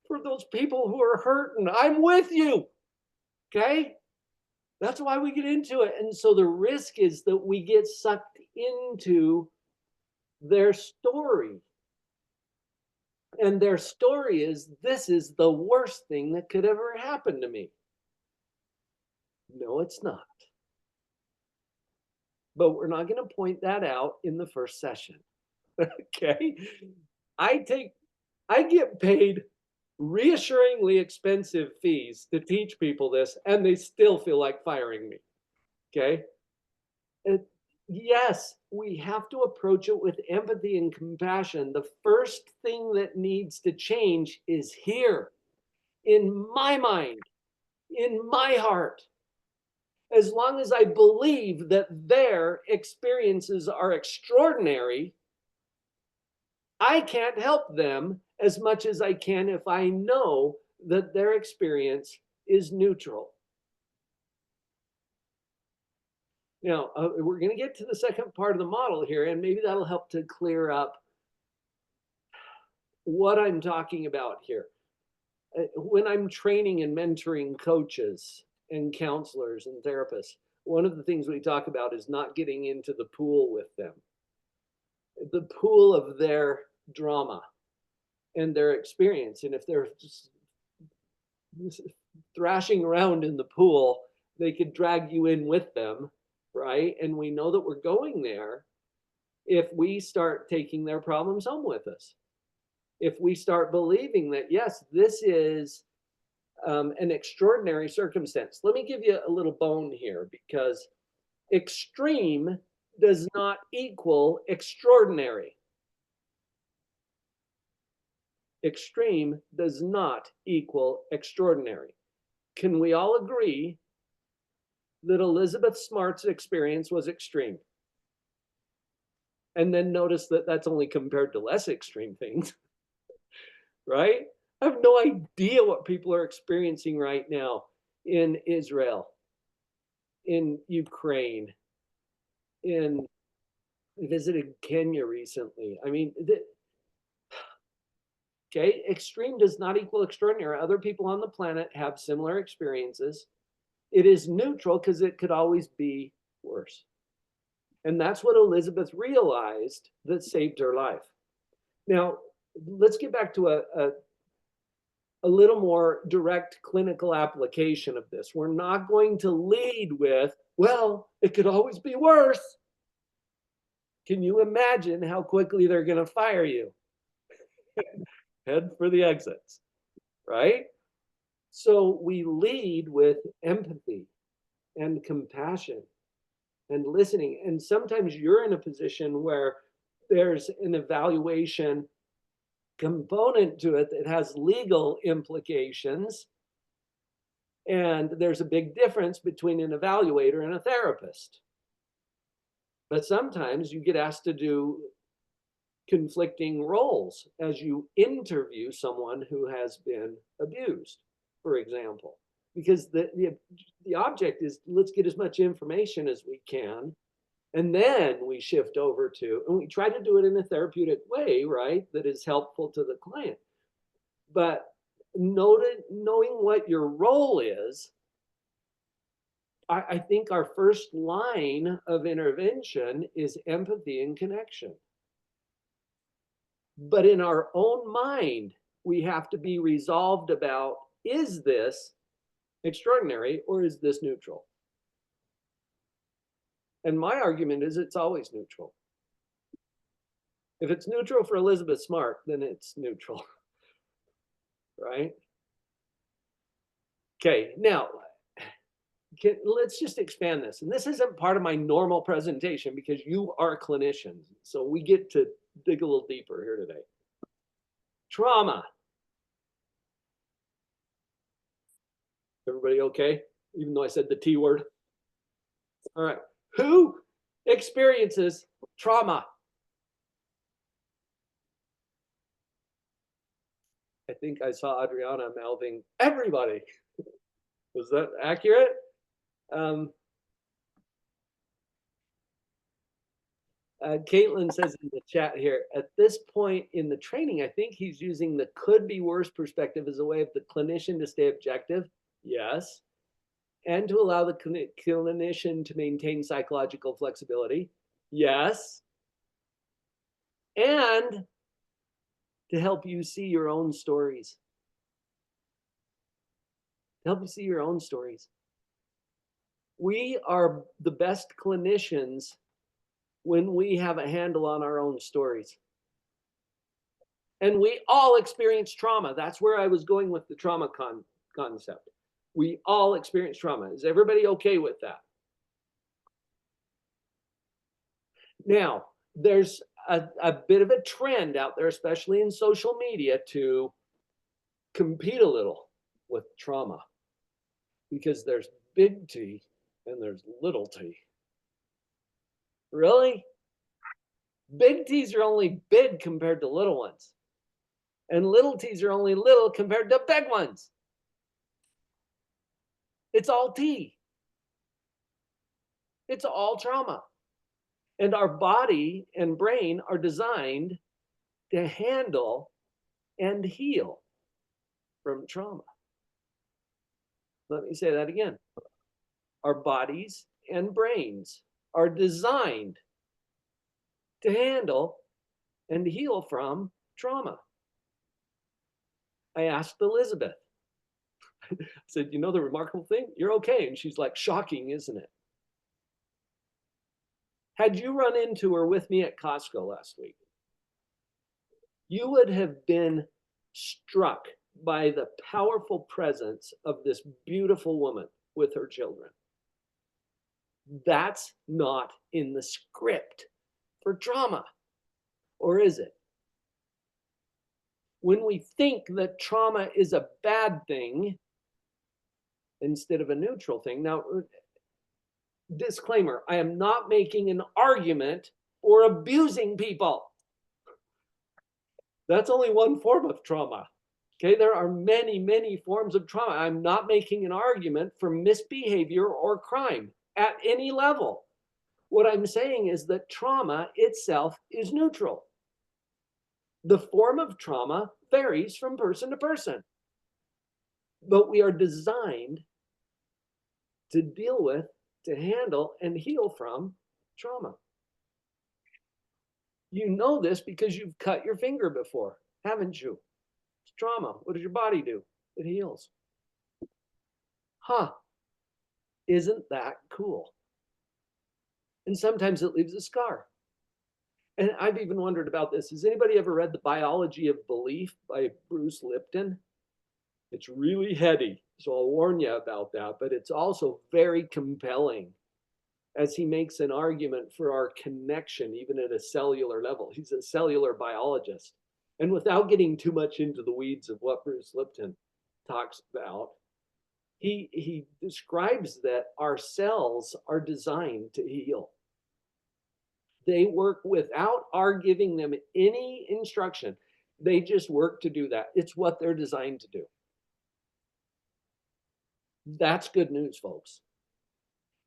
for those people who are hurting. I'm with you. Okay? That's why we get into it. And so the risk is that we get sucked into their story. And their story is, this is the worst thing that could ever happen to me. No, it's not. But we're not going to point that out in the first session. Okay? I get paid reassuringly expensive fees to teach people this, and they still feel like firing me. Okay? Yes, we have to approach it with empathy and compassion. The first thing that needs to change is here, in my mind, in my heart. As long as I believe that their experiences are extraordinary, I can't help them as much as I can if I know that their experience is neutral. Now, we're going to get to the second part of the model here, and maybe that'll help to clear up what I'm talking about here. When I'm training and mentoring coaches and counselors and therapists, one of the things we talk about is not getting into the pool with them. The pool of their drama and their experience. And if they're just thrashing around in the pool, they could drag you in with them, right? And we know that we're going there if we start taking their problems home with us. If we start believing that, yes, this is an extraordinary circumstance. Let me give you a little bone here, because extreme does not equal extraordinary. Extreme does not equal extraordinary. Can we all agree that Elizabeth Smart's experience was extreme? And then notice that that's only compared to less extreme things, right? I have no idea what people are experiencing right now in Israel, in Ukraine, I visited Kenya recently. I mean, okay, extreme does not equal extraordinary. Other people on the planet have similar experiences. It is neutral because it could always be worse. And that's what Elizabeth realized that saved her life. Now, let's get back to a little more direct clinical application of this. We're not going to lead with, well, it could always be worse. Can you imagine how quickly they're going to fire you? Head for the exits, right? So we lead with empathy and compassion and listening. And sometimes you're in a position where there's an evaluation component to it that has legal implications. And there's a big difference between an evaluator and a therapist. But sometimes you get asked to do conflicting roles as you interview someone who has been abused, for example, because the object is, let's get as much information as we can. And then we shift over to, and we try to do it in a therapeutic way, right? That is helpful to the client. But knowing what your role is, I think our first line of intervention is empathy and connection. But in our own mind, we have to be resolved about, is this extraordinary or is this neutral? And my argument is it's always neutral. If it's neutral for Elizabeth Smart, then it's neutral, right? Okay, now, let's just expand this. And this isn't part of my normal presentation because you are clinicians. So we get to dig a little deeper here today. Trauma. Everybody okay? Even though I said the T word. All right. Who experiences trauma? I think I saw Adriana mouthing everybody. Was that accurate? Caitlin says in the chat here, at this point in the training, I think he's using the could be worse perspective as a way of the clinician to stay objective. Yes. And to allow the clinician to maintain psychological flexibility. Yes. And to help you see your own stories. To help you see your own stories. We are the best clinicians when we have a handle on our own stories. And we all experience trauma. That's where I was going with the trauma concept. We all experience trauma. Is everybody okay with that? Now, there's a bit of a trend out there, especially in social media, to compete a little with trauma because there's big T and there's little t. Really? Big T's are only big compared to little ones. And little T's are only little compared to big ones. It's all T. It's all trauma. And our body and brain are designed to handle and heal from trauma. Let me say that again. Our bodies and brains are designed to handle and heal from trauma. I asked Elizabeth, I said, you know the remarkable thing? You're okay. And she's like, shocking, isn't it? Had you run into her with me at Costco last week, you would have been struck by the powerful presence of this beautiful woman with her children. That's not in the script for trauma, or is it? When we think that trauma is a bad thing instead of a neutral thing. Now, disclaimer, I am not making an argument for abusing people. That's only one form of trauma. Okay, there are many, many forms of trauma. I'm not making an argument for misbehavior or crime at any level. What I'm saying is that trauma itself is neutral. The form of trauma varies from person to person, but we are designed to deal with, to handle, and heal from trauma. You know this because you've cut your finger before, haven't you? It's trauma. What does your body do? It heals. Huh. Isn't that cool? And sometimes it leaves a scar. And I've even wondered about this. Has anybody ever read The Biology of Belief by Bruce Lipton? It's really heady, so I'll warn you about that, but it's also very compelling as he makes an argument for our connection, even at a cellular level. He's a cellular biologist. And without getting too much into the weeds of what Bruce Lipton talks about, he describes that our cells are designed to heal. They work without our giving them any instruction. They just work to do that. It's what they're designed to do. That's good news, folks.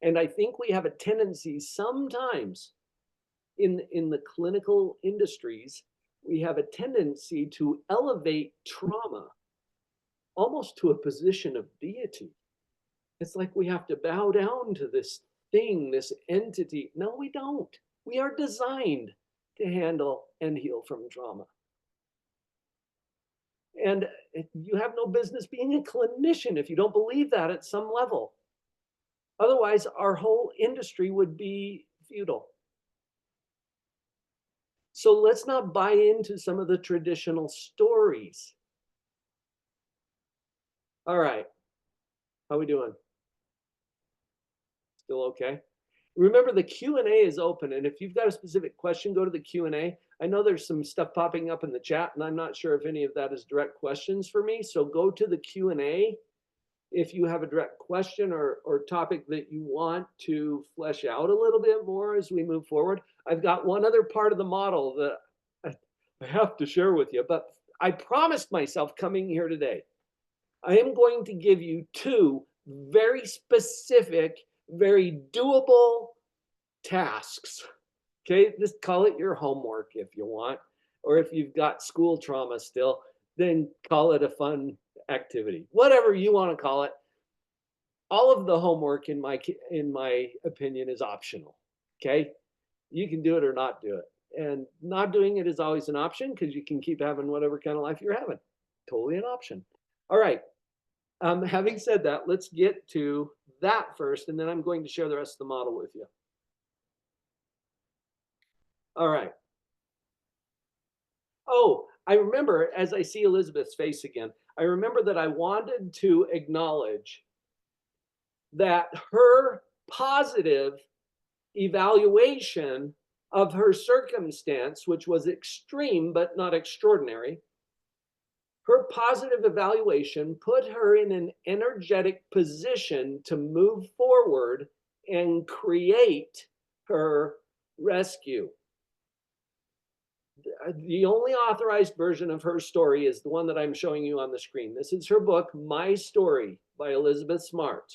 And I think we have a tendency sometimes in the clinical industries, we have a tendency to elevate trauma almost to a position of deity. It's like we have to bow down to this thing, this entity. No, we don't. We are designed to handle and heal from trauma. And you have no business being a clinician if you don't believe that at some level. Otherwise, our whole industry would be futile. So let's not buy into some of the traditional stories. All right. How we doing? Still okay? Remember, the Q&A is open, and if you've got a specific question, go to the Q&A. I know there's some stuff popping up in the chat, and I'm not sure if any of that is direct questions for me, so go to the Q&A if you have a direct question or topic that you want to flesh out a little bit more as we move forward. I've got one other part of the model that I have to share with you, but I promised myself coming here today, I am going to give you two very specific, very doable tasks. Okay, just call it your homework if you want, or if you've got school trauma still, then call it a fun activity. Whatever you want to call it. All of the homework, in my opinion, is optional. Okay, you can do it or not do it, and not doing it is always an option because you can keep having whatever kind of life you're having. Totally an option. All right. Having said that, let's get to that first, and then I'm going to share the rest of the model with you. All right. Oh, I remember, as I see Elizabeth's face again, I remember that I wanted to acknowledge that her positive evaluation of her circumstance, which was extreme but not extraordinary, her positive evaluation put her in an energetic position to move forward and create her rescue. The only authorized version of her story is the one that I'm showing you on the screen. This is her book, My Story by Elizabeth Smart.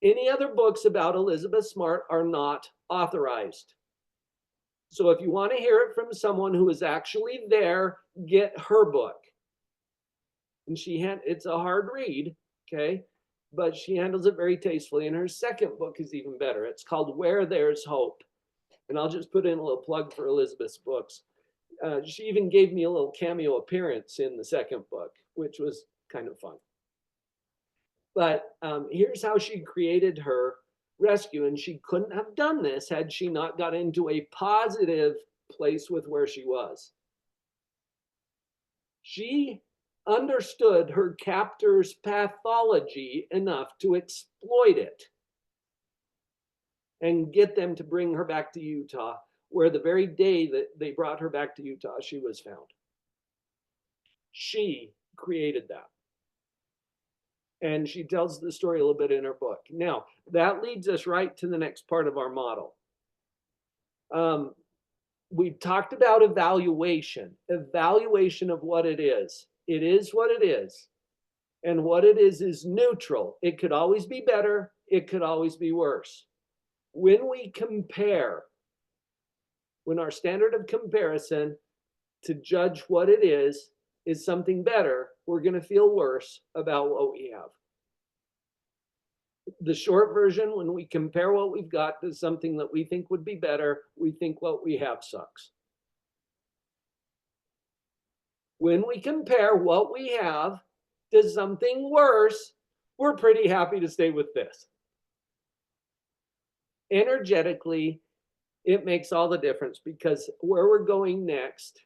Any other books about Elizabeth Smart are not authorized. So if you want to hear it from someone who is actually there, get her book. And it's a hard read, okay? But she handles it very tastefully. And her second book is even better. It's called Where There's Hope. And I'll just put in a little plug for Elizabeth's books. She even gave me a little cameo appearance in the second book, which was kind of fun. But here's how she created her rescue. And she couldn't have done this had she not got into a positive place with where she was. She understood her captor's pathology enough to exploit it and get them to bring her back to Utah, where the very day that they brought her back to Utah, she was found. She created that. And she tells the story a little bit in her book. Now, that leads us right to the next part of our model. We talked about evaluation of what it is. It is what it is. And what it is neutral. It could always be better. It could always be worse. When we compare, when our standard of comparison to judge what it is something better, we're going to feel worse about what we have. The short version, when we compare what we've got to something that we think would be better, we think what we have sucks. When we compare what we have to something worse, we're pretty happy to stay with this. Energetically, it makes all the difference, because where we're going next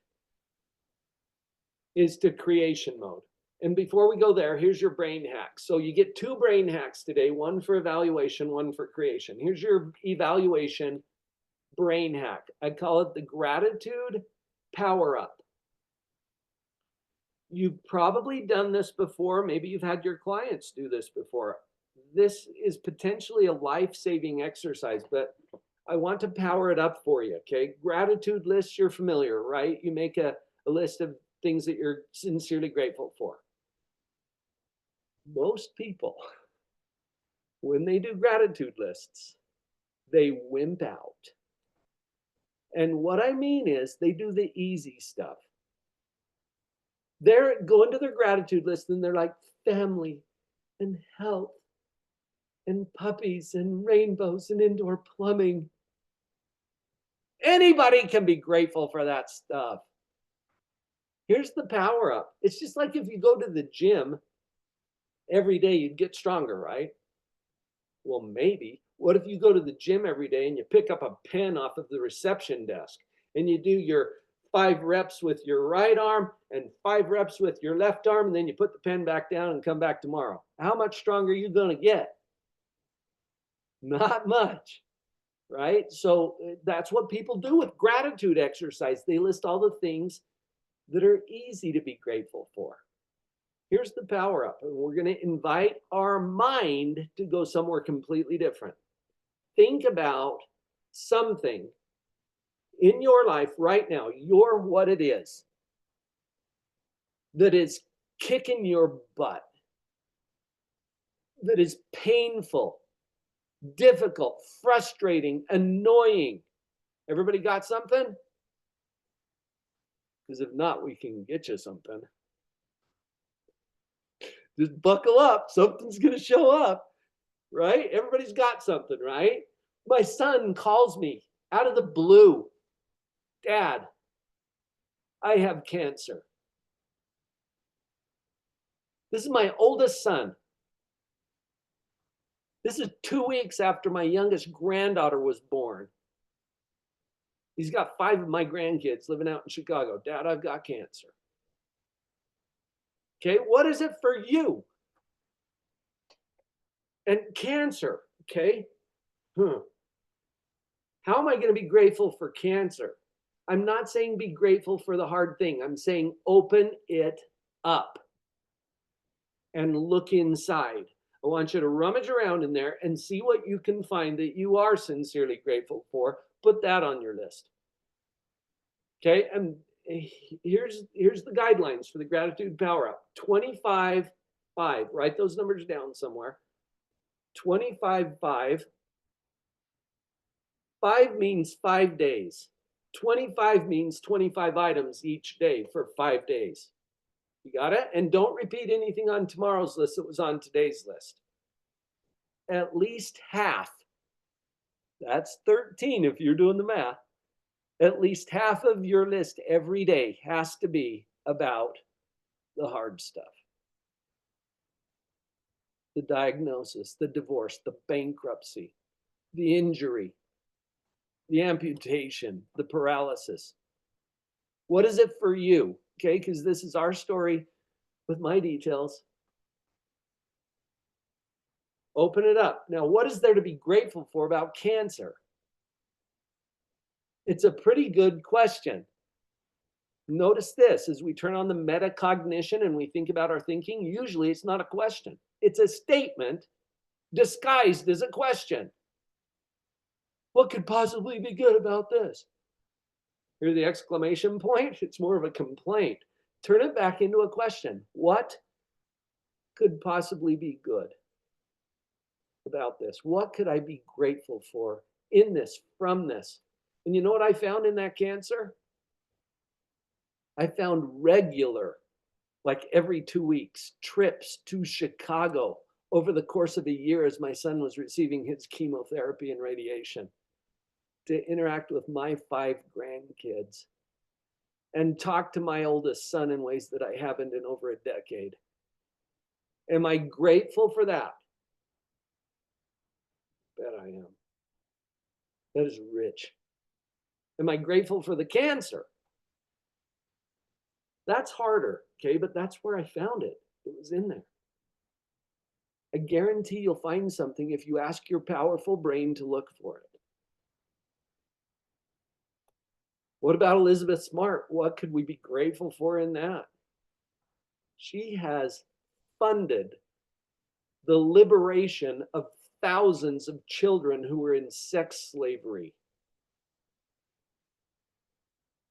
is to creation mode. And before we go there, here's your brain hack. So you get 2 brain hacks today, one for evaluation, one for creation. Here's your evaluation brain hack. I call it the gratitude power up. You've probably done this before. Maybe you've had your clients do this before. This is potentially a life-saving exercise, but I want to power it up for you, okay? Gratitude lists, you're familiar, right? You make a list of things that you're sincerely grateful for. Most people, when they do gratitude lists, they wimp out. And what I mean is they do the easy stuff. They're going to their gratitude list and they're like family and health and puppies and rainbows and indoor plumbing. Anybody can be grateful for that stuff. Here's the power up. It's just like if you go to the gym every day, you'd get stronger, right? Well, maybe. What if you go to the gym every day and you pick up a pen off of the reception desk and you do your 5 reps with your right arm and 5 reps with your left arm, and then you put the pen back down and come back tomorrow? How much stronger are you going to get? Not much, right? So that's what people do with gratitude exercise. They list all the things that are easy to be grateful for. Here's the power up, and we're going to invite our mind to go somewhere completely different. Think about something in your life right now, you're what it is, that is kicking your butt, that is painful, difficult, frustrating, annoying. Everybody got something? Because if not, we can get you something. Just buckle up. Something's going to show up, right? Everybody's got something, right? My son calls me out of the blue. Dad, I have cancer. This is my oldest son. This is 2 weeks after my youngest granddaughter was born. He's got 5 of my grandkids living out in Chicago. Dad, I've got cancer. Okay, what is it for you? And cancer, okay? How am I going to be grateful for cancer? I'm not saying be grateful for the hard thing. I'm saying open it up and look inside. I want you to rummage around in there and see what you can find that you are sincerely grateful for. Put that on your list. Okay, and here's the guidelines for the gratitude power up. 25, 5. Write those numbers down somewhere. 25, 5. 5 means 5 days. 25 means 25 items each day for 5 days. You got it? And don't repeat anything on tomorrow's list that was on today's list. At least half. That's 13 if you're doing the math. At least half of your list every day has to be about the hard stuff. The diagnosis, the divorce, the bankruptcy, the injury, the amputation, the paralysis. What is it for you? Okay, because this is our story with my details. Open it up. Now, what is there to be grateful for about cancer? It's a pretty good question. Notice this, as we turn on the metacognition and we think about our thinking, usually it's not a question. It's a statement disguised as a question. What could possibly be good about this? Hear the exclamation point? It's more of a complaint. Turn it back into a question. What could possibly be good about this? What could I be grateful for in this, from this? And you know what I found in that cancer? I found regular, like every 2 weeks, trips to Chicago over the course of a year as my son was receiving his chemotherapy and radiation, to interact with my 5 grandkids and talk to my oldest son in ways that I haven't in over a decade. Am I grateful for that? Bet I am. That is rich. Am I grateful for the cancer? That's harder, okay? But that's where I found it. It was in there. I guarantee you'll find something if you ask your powerful brain to look for it. What about Elizabeth Smart? What could we be grateful for in that? She has funded the liberation of thousands of children who were in sex slavery.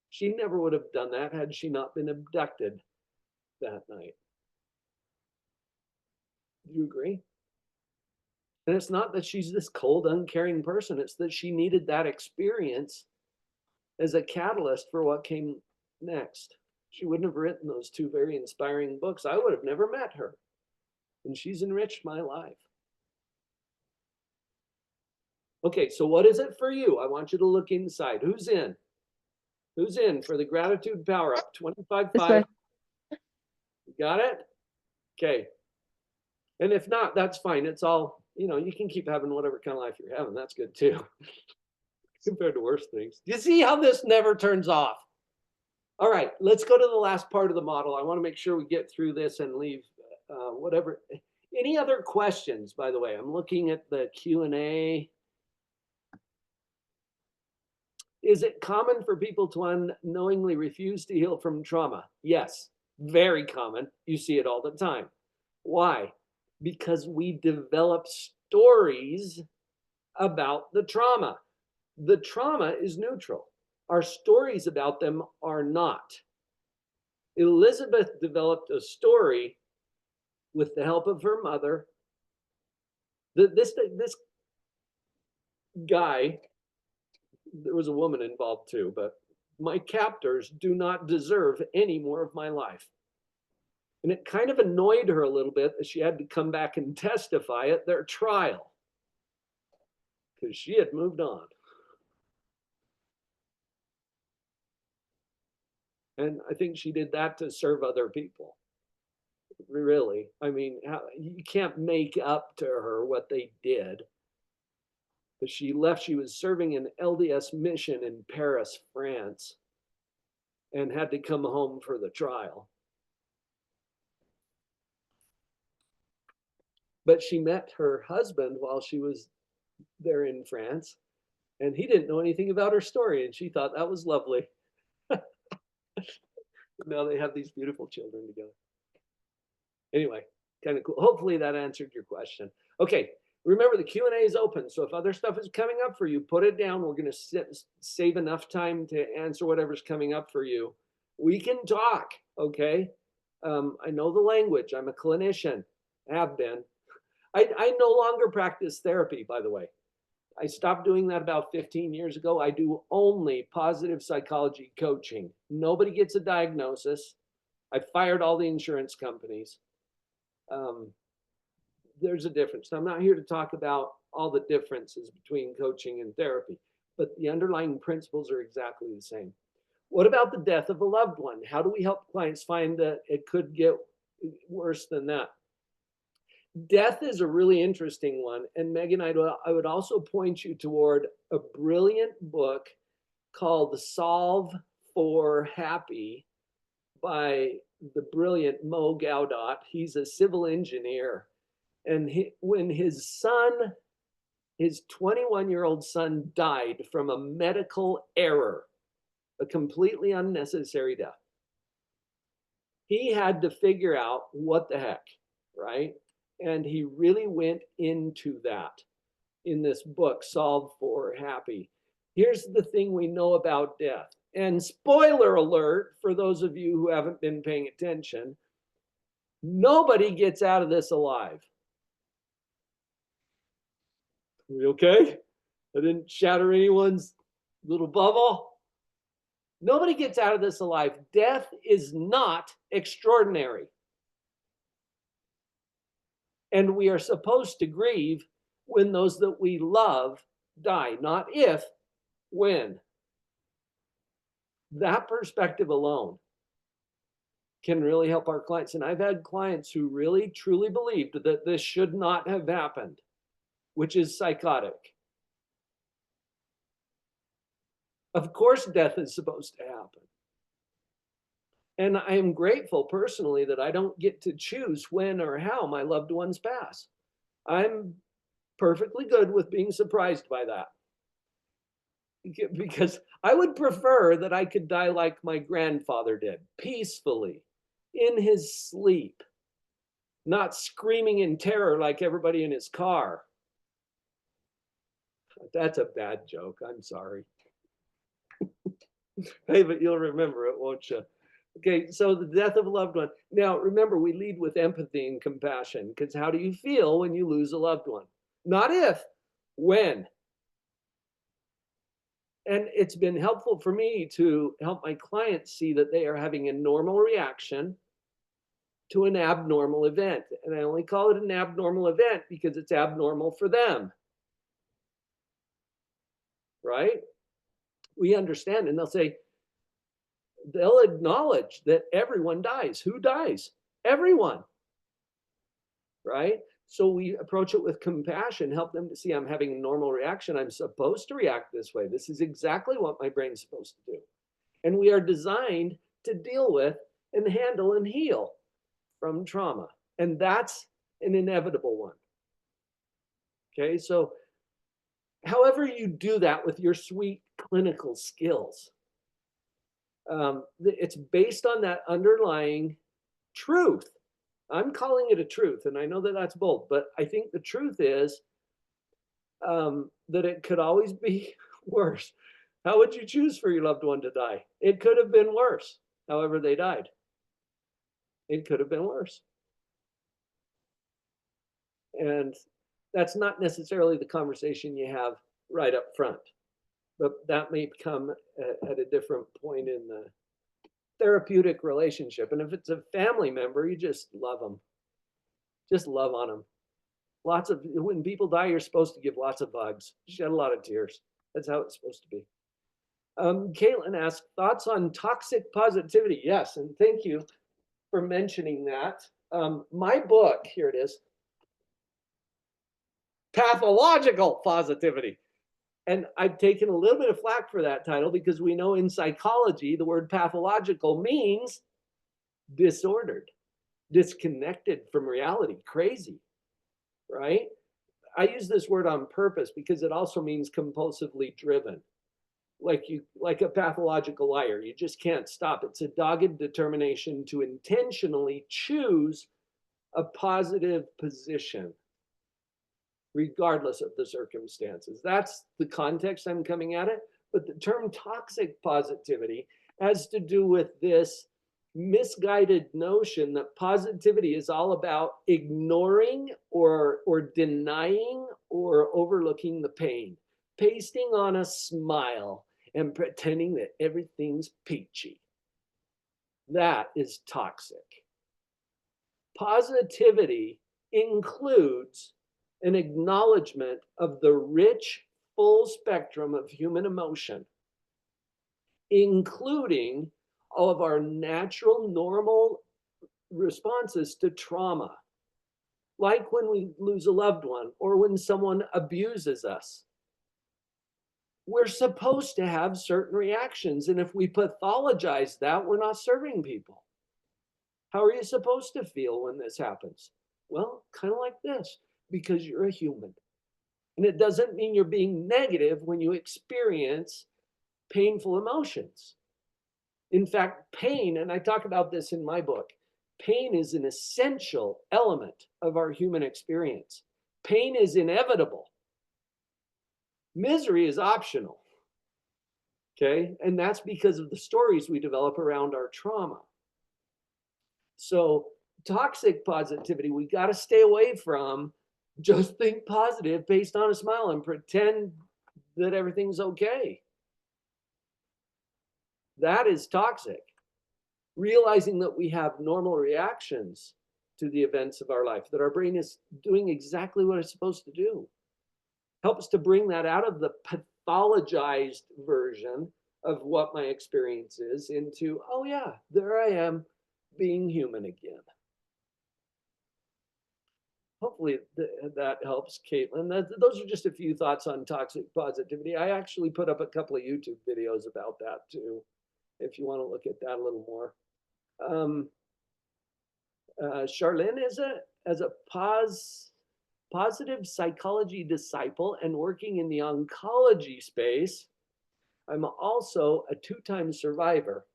She never would have done that had she not been abducted that night. Do you agree? And it's not that she's this cold, uncaring person. It's that she needed that experience as a catalyst for what came next. She wouldn't have written those 2 very inspiring books. I would have never met her. And she's enriched my life. Okay, so what is it for you? I want you to look inside. Who's in? Who's in for the gratitude power up? 25.5. You got it? Okay. And if not, that's fine. It's all, you can keep having whatever kind of life you're having. That's good too. Compared to worse things. You see how this never turns off? All right, let's go to the last part of the model. I want to make sure we get through this and leave whatever. Any other questions, by the way? I'm looking at the Q&A. Is it common for people to unknowingly refuse to heal from trauma? Yes, very common. You see it all the time. Why? Because we develop stories about the trauma. The trauma is neutral. Our stories about them are not. Elizabeth developed a story with the help of her mother. This guy, there was a woman involved too, but my captors do not deserve any more of my life. And it kind of annoyed her a little bit that she had to come back and testify at their trial because she had moved on. And I think she did that to serve other people. Really. I mean, you can't make up to her what they did. But she left, she was serving an LDS mission in Paris, France, and had to come home for the trial. But she met her husband while she was there in France, and he didn't know anything about her story, and she thought that was lovely. Now they have these beautiful children together. Anyway, kind of cool. Hopefully that answered your question. Okay, remember the Q&A is open, so if other stuff is coming up for you, put it down. We're going to save enough time to answer whatever's coming up for you. We can talk, okay? I know the language. I'm a clinician, have been. I no longer practice therapy, by the way. I stopped doing that about 15 years ago. I do only positive psychology coaching. Nobody gets a diagnosis. I fired all the insurance companies. There's a difference. I'm not here to talk about all the differences between coaching and therapy, but the underlying principles are exactly the same. What about the death of a loved one? How do we help clients find that it could get worse than that? Death is a really interesting one. And Megan, I would also point you toward a brilliant book called Solve for Happy by the brilliant Mo Gaudat. He's a civil engineer. And when his son, his 21-year-old son died from a medical error, a completely unnecessary death, he had to figure out what the heck, right? And he really went into that in this book, Solve for Happy. Here's the thing we know about death. And spoiler alert, for those of you who haven't been paying attention, nobody gets out of this alive. Are we okay? I didn't shatter anyone's little bubble. Nobody gets out of this alive. Death is not extraordinary. And we are supposed to grieve when those that we love die, not if, when. That perspective alone can really help our clients. And I've had clients who really truly believed that this should not have happened, which is psychotic. Of course, death is supposed to happen. And I am grateful personally that I don't get to choose when or how my loved ones pass. I'm perfectly good with being surprised by that. Because I would prefer that I could die like my grandfather did, peacefully, in his sleep, not screaming in terror like everybody in his car. That's a bad joke. I'm sorry. Hey, but you'll remember it, won't you? Okay, so the death of a loved one. Now, remember, we lead with empathy and compassion, because how do you feel when you lose a loved one? Not if, when. And it's been helpful for me to help my clients see that they are having a normal reaction to an abnormal event. And I only call it an abnormal event because it's abnormal for them. Right? We understand, and they'll acknowledge that everyone dies. Who dies? Everyone. Right? So we approach it with compassion, help them to see I'm having a normal reaction. I'm supposed to react this way. This is exactly what my brain's supposed to do. And we are designed to deal with and handle and heal from trauma. And that's an inevitable one. Okay, so however you do that with your sweet clinical skills, it's based on that underlying truth. I'm calling it a truth, and I know that that's bold, but I think the truth is that it could always be worse. How would you choose for your loved one to die? It could have been worse, however they died. It could have been worse. And that's not necessarily the conversation you have right up front, but that may come at a different point in the therapeutic relationship. And if it's a family member, you just love them. Just love on them. When people die, you're supposed to give lots of hugs, shed a lot of tears. That's how it's supposed to be. Caitlin asked, thoughts on toxic positivity? Yes, and thank you for mentioning that. My book, here it is, Pathological Positivity. And I've taken a little bit of flack for that title because we know in psychology, the word pathological means disordered, disconnected from reality, crazy, right? I use this word on purpose because it also means compulsively driven, like a pathological liar. You just can't stop. It's a dogged determination to intentionally choose a positive position, regardless of the circumstances. That's the context I'm coming at it. But the term toxic positivity has to do with this misguided notion that positivity is all about ignoring or denying or overlooking the pain, pasting on a smile and pretending that everything's peachy. That is toxic. Positivity includes an acknowledgement of the rich, full spectrum of human emotion, including all of our natural, normal responses to trauma, like when we lose a loved one or when someone abuses us. We're supposed to have certain reactions, and if we pathologize that, we're not serving people. How are you supposed to feel when this happens? Well, kind of like this, because you're a human. And it doesn't mean you're being negative when you experience painful emotions. In fact, pain, and I talk about this in my book, pain is an essential element of our human experience. Pain is inevitable. Misery is optional. Okay? And that's because of the stories we develop around our trauma. So, toxic positivity, we got to stay away from just think positive based on a smile and pretend that everything's okay. That is toxic. Realizing that we have normal reactions to the events of our life, that our brain is doing exactly what it's supposed to do. Helps to bring that out of the pathologized version of what my experience is into, oh yeah, there I am being human again. Hopefully that helps, Caitlin. Those are just a few thoughts on toxic positivity. I actually put up a couple of YouTube videos about that too, if you want to look at that a little more. Charlene is as a positive psychology disciple and working in the oncology space. I'm also a 2-time survivor.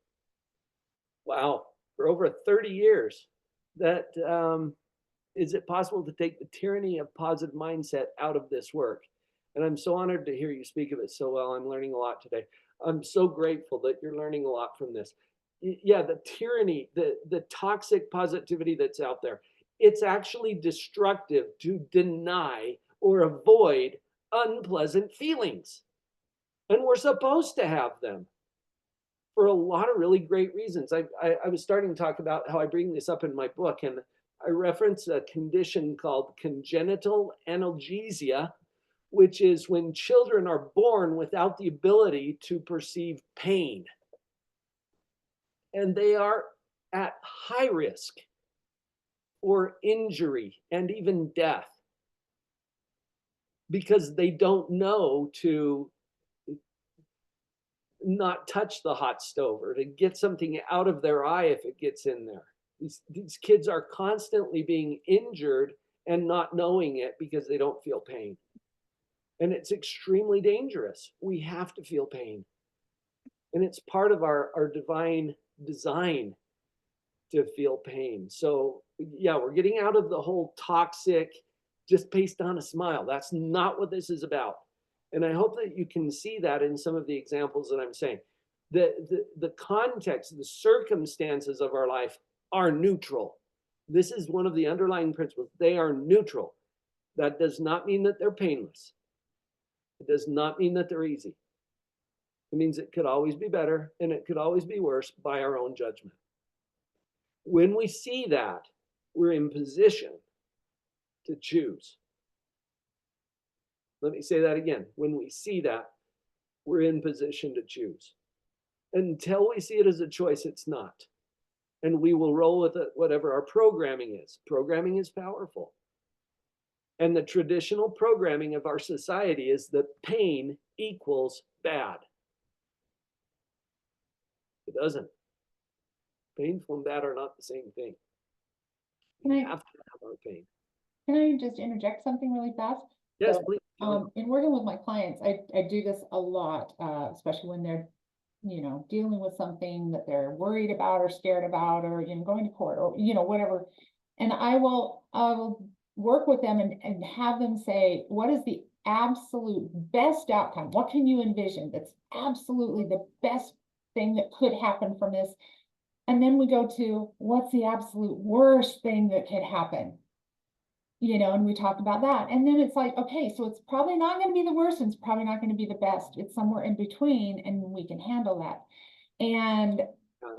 Wow, for over 30 years. That is it possible to take the tyranny of positive mindset out of this work? And I'm so honored to hear you speak of it so well. I'm learning a lot today. I'm so grateful that you're learning a lot from this. Yeah, the tyranny, the toxic positivity that's out there, it's actually destructive to deny or avoid unpleasant feelings. And we're supposed to have them for a lot of really great reasons. I was starting to talk about how I bring this up in my book, and I reference a condition called congenital analgesia, which is when children are born without the ability to perceive pain. And they are at high risk for injury and even death because they don't know to not touch the hot stove or to get something out of their eye if it gets in there. These kids are constantly being injured and not knowing it because they don't feel pain. And it's extremely dangerous. We have to feel pain. And it's part of our divine design to feel pain. So yeah, we're getting out of the whole toxic, just based on a smile. That's not what this is about. And I hope that you can see that in some of the examples that I'm saying. The context, the circumstances of our life are neutral. This is one of the underlying principles. They are neutral. That does not mean that they're painless. It does not mean that they're easy. It means it could always be better and it could always be worse by our own judgment. When we see that, we're in position to choose. Let me say that again. When we see that, we're in position to choose. Until we see it as a choice, it's not. And we will roll with it, whatever our programming is. Programming is powerful. And the traditional programming of our society is that pain equals bad. It doesn't. Painful and bad are not the same thing. We have to have our pain. Can I just interject something really fast? Yes, So, please. in working with my clients, I do this a lot, especially when they're, dealing with something that they're worried about or scared about, or, going to court or, whatever. And I will work with them and have them say, what is the absolute best outcome? What can you envision that's absolutely the best thing that could happen from this? And then we go to what's the absolute worst thing that could happen? And we talk about that. And then it's like, okay, so it's probably not going to be the worst, and it's probably not going to be the best. It's somewhere in between, and we can handle that. And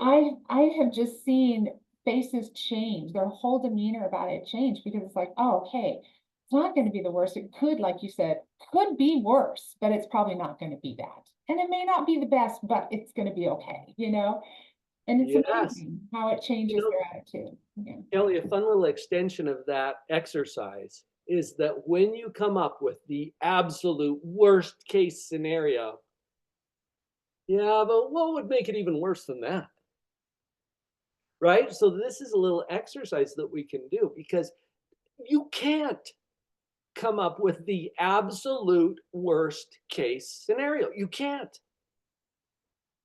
I have just seen faces change, their whole demeanor about it change, because it's like, oh, okay, it's not going to be the worst. It could, like you said, could be worse, but it's probably not going to be that. And it may not be the best, but it's going to be okay, And it's amazing how it changes their attitude. Yeah. Kelly, a fun little extension of that exercise is that when you come up with the absolute worst case scenario, yeah, but what would make it even worse than that? Right? So this is a little exercise that we can do, because you can't come up with the absolute worst case scenario. You can't.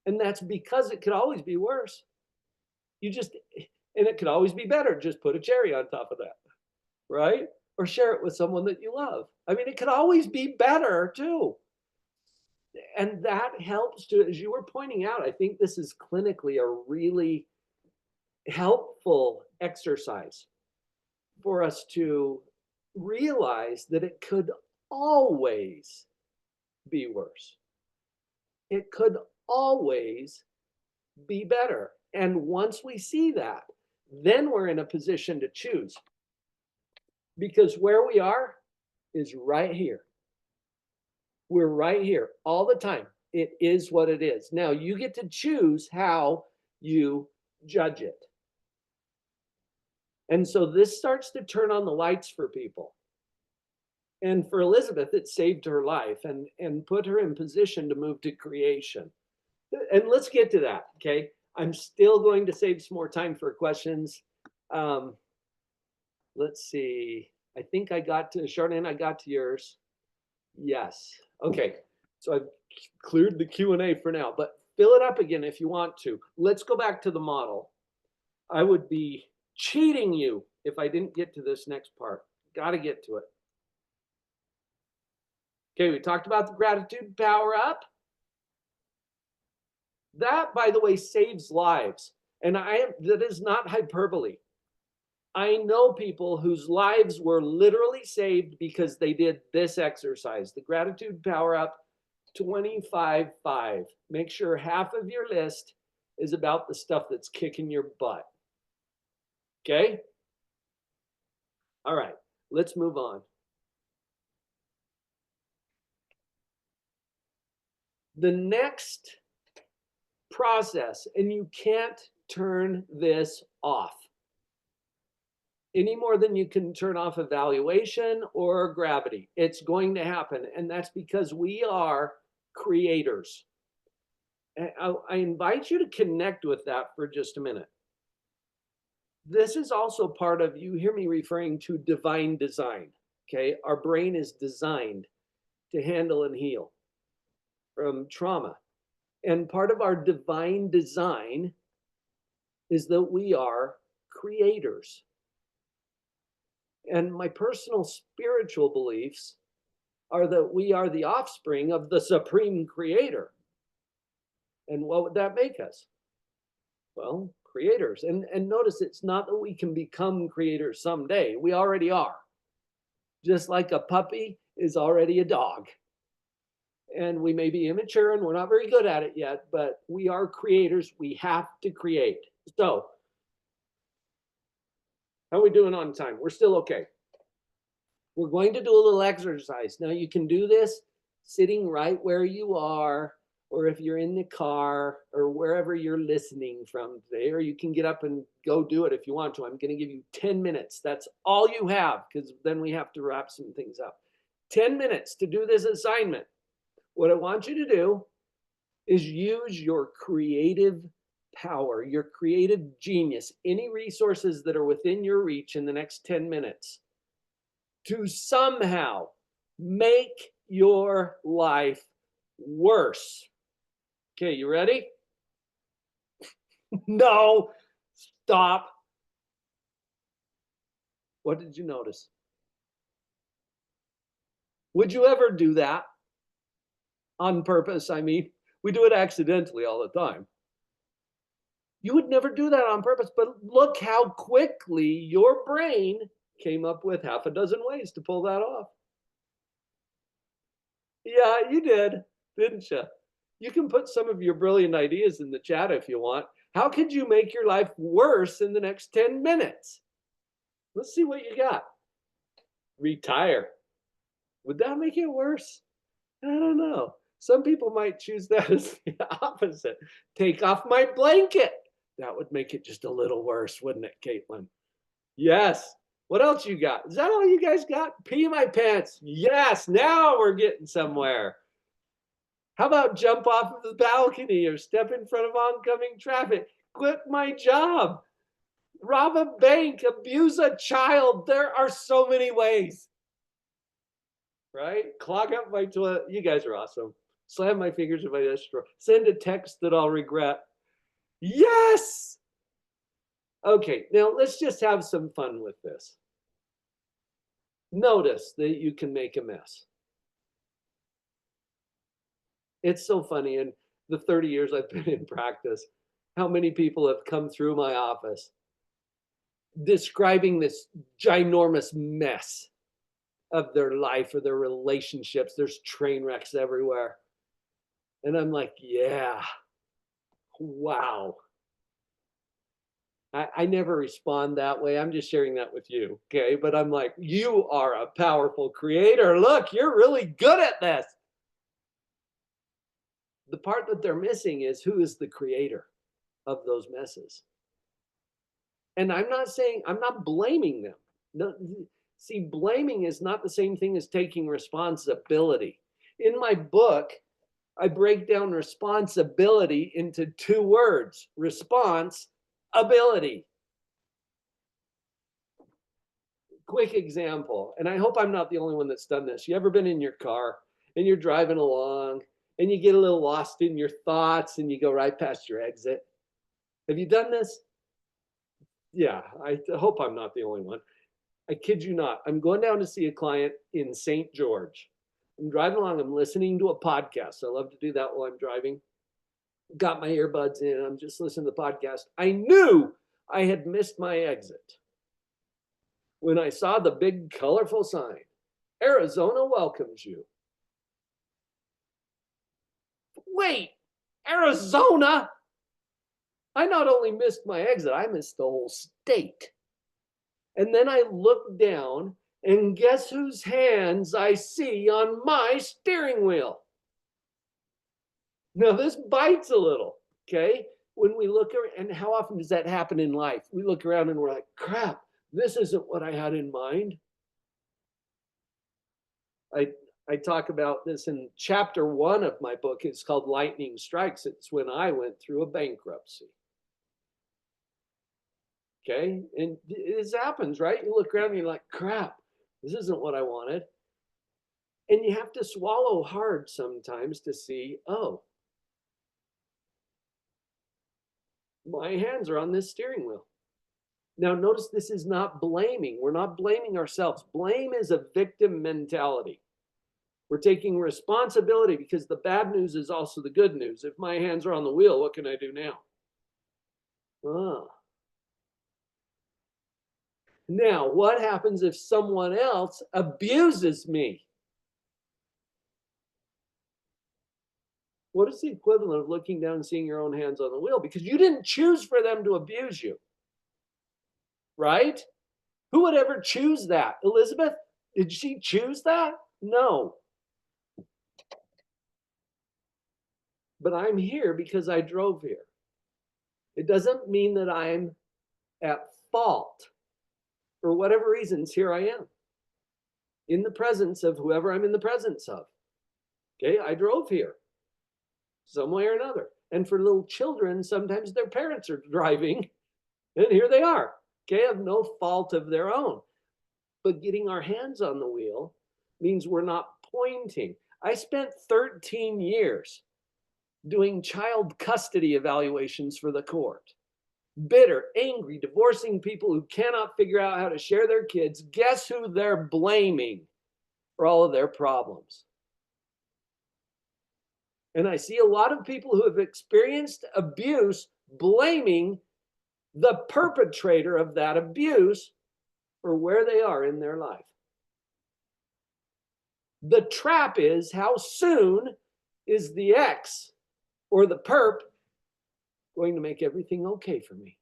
And that's because it could always be worse. And it could always be better. Just put a cherry on top of that, right? Or share it with someone that you love. I mean, it could always be better too. And that helps to, as you were pointing out, I think this is clinically a really helpful exercise for us to realize that it could always be worse. It could always be better. And once we see that, then we're in a position to choose. Because where we are is right here. We're right here all the time. It is what it is. Now you get to choose how you judge it. And so this starts to turn on the lights for people. And for Elizabeth, it saved her life and put her in position to move to creation. And let's get to that, okay? I'm still going to save some more time for questions. Let's see. I think I got to, Chardin, I got to yours. Yes. Okay. So I've cleared the Q&A for now, but fill it up again if you want to. Let's go back to the model. I would be cheating you if I didn't get to this next part. Got to get to it. Okay, we talked about the gratitude power up. That, by the way, saves lives. And that is not hyperbole. I know people whose lives were literally saved because they did this exercise, the gratitude power up 25-5. Make sure half of your list is about the stuff that's kicking your butt. Okay? All right, let's move on. The next process, and you can't turn this off any more than you can turn off evaluation or gravity. It's going to happen, and that's because we are creators. And I invite you to connect with that for just a minute. This is also part of, you hear me referring to divine design, okay? Our brain is designed to handle and heal from trauma. And part of our divine design is that we are creators. And my personal spiritual beliefs are that we are the offspring of the supreme creator. And what would that make us? Well, creators. And notice, it's not that we can become creators someday. We already are. Just like a puppy is already a dog. And we may be immature and we're not very good at it yet, but we are creators. We have to create. So, how are we doing on time? We're still okay. We're going to do a little exercise. Now, you can do this sitting right where you are, or if you're in the car, or wherever you're listening from today, or you can get up and go do it if you want to. I'm going to give you 10 minutes. That's all you have, because then we have to wrap some things up. 10 minutes to do this assignment. What I want you to do is use your creative power, your creative genius, any resources that are within your reach in the next 10 minutes to somehow make your life worse. Okay, you ready? No, stop. What did you notice? Would you ever do that? On purpose, I mean. We do it accidentally all the time. You would never do that on purpose, but look how quickly your brain came up with half a dozen ways to pull that off. Yeah, you did, didn't you? You can put some of your brilliant ideas in the chat if you want. How could you make your life worse in the next 10 minutes? Let's see what you got. Retire. Would that make it worse? I don't know. Some people might choose that as the opposite. Take off my blanket. That would make it just a little worse, wouldn't it, Caitlin? Yes. What else you got? Is that all you guys got? Pee my pants. Yes. Now we're getting somewhere. How about jump off of the balcony or step in front of oncoming traffic? Quit my job. Rob a bank. Abuse a child. There are so many ways. Right? Clog up my toilet. You guys are awesome. Slam my fingers if I destroy. Send a text that I'll regret. Yes! Okay, now let's just have some fun with this. Notice that you can make a mess. It's so funny, in the 30 years I've been in practice, how many people have come through my office describing this ginormous mess of their life or their relationships. There's train wrecks everywhere. And I'm like, yeah, wow. I never respond that way. I'm just sharing that with you. Okay. But I'm like, you are a powerful creator. Look, you're really good at this. The part that they're missing is who is the creator of those messes. And I'm not blaming them. No, see, blaming is not the same thing as taking responsibility. In my book, I break down responsibility into 2 words: response, ability. Quick example, and I hope I'm not the only one that's done this. You ever been in your car and you're driving along and you get a little lost in your thoughts and you go right past your exit? Have you done this? Yeah, I hope I'm not the only one. I kid you not. I'm going down to see a client in St. George. I'm driving along. I'm listening to a podcast. I love to do that while I'm driving. Got my earbuds in. I'm just listening to the podcast. I knew I had missed my exit when I saw the big colorful sign, Arizona welcomes you. Wait, Arizona? I not only missed my exit, I missed the whole state. And then I look down, and guess whose hands I see on my steering wheel? Now, this bites a little, okay? When we look around, and how often does that happen in life? We look around and we're like, crap, this isn't what I had in mind. I talk about this in chapter 1 of my book. It's called Lightning Strikes. It's when I went through a bankruptcy. Okay, and this happens, right? You look around and you're like, crap, this isn't what I wanted. And you have to swallow hard sometimes to see, oh, my hands are on this steering wheel. Now, notice this is not blaming. We're not blaming ourselves. Blame is a victim mentality. We're taking responsibility because the bad news is also the good news. If my hands are on the wheel, what can I do now? Now, what happens if someone else abuses me? What is the equivalent of looking down and seeing your own hands on the wheel? Because you didn't choose for them to abuse you, right? Who would ever choose that? Elizabeth, did she choose that? No. But I'm here because I drove here. It doesn't mean that I'm at fault. For whatever reasons, here I am in the presence of whoever I'm in the presence of. Okay, I drove here some way or another. And for little children, sometimes their parents are driving, and here they are, okay, of no fault of their own. But getting our hands on the wheel means we're not pointing. I spent 13 years doing child custody evaluations for the court. Bitter, angry, divorcing people who cannot figure out how to share their kids. Guess who they're blaming for all of their problems? And I see a lot of people who have experienced abuse blaming the perpetrator of that abuse for where they are in their life. The trap is, how soon is the ex or the perp going to make everything okay for me?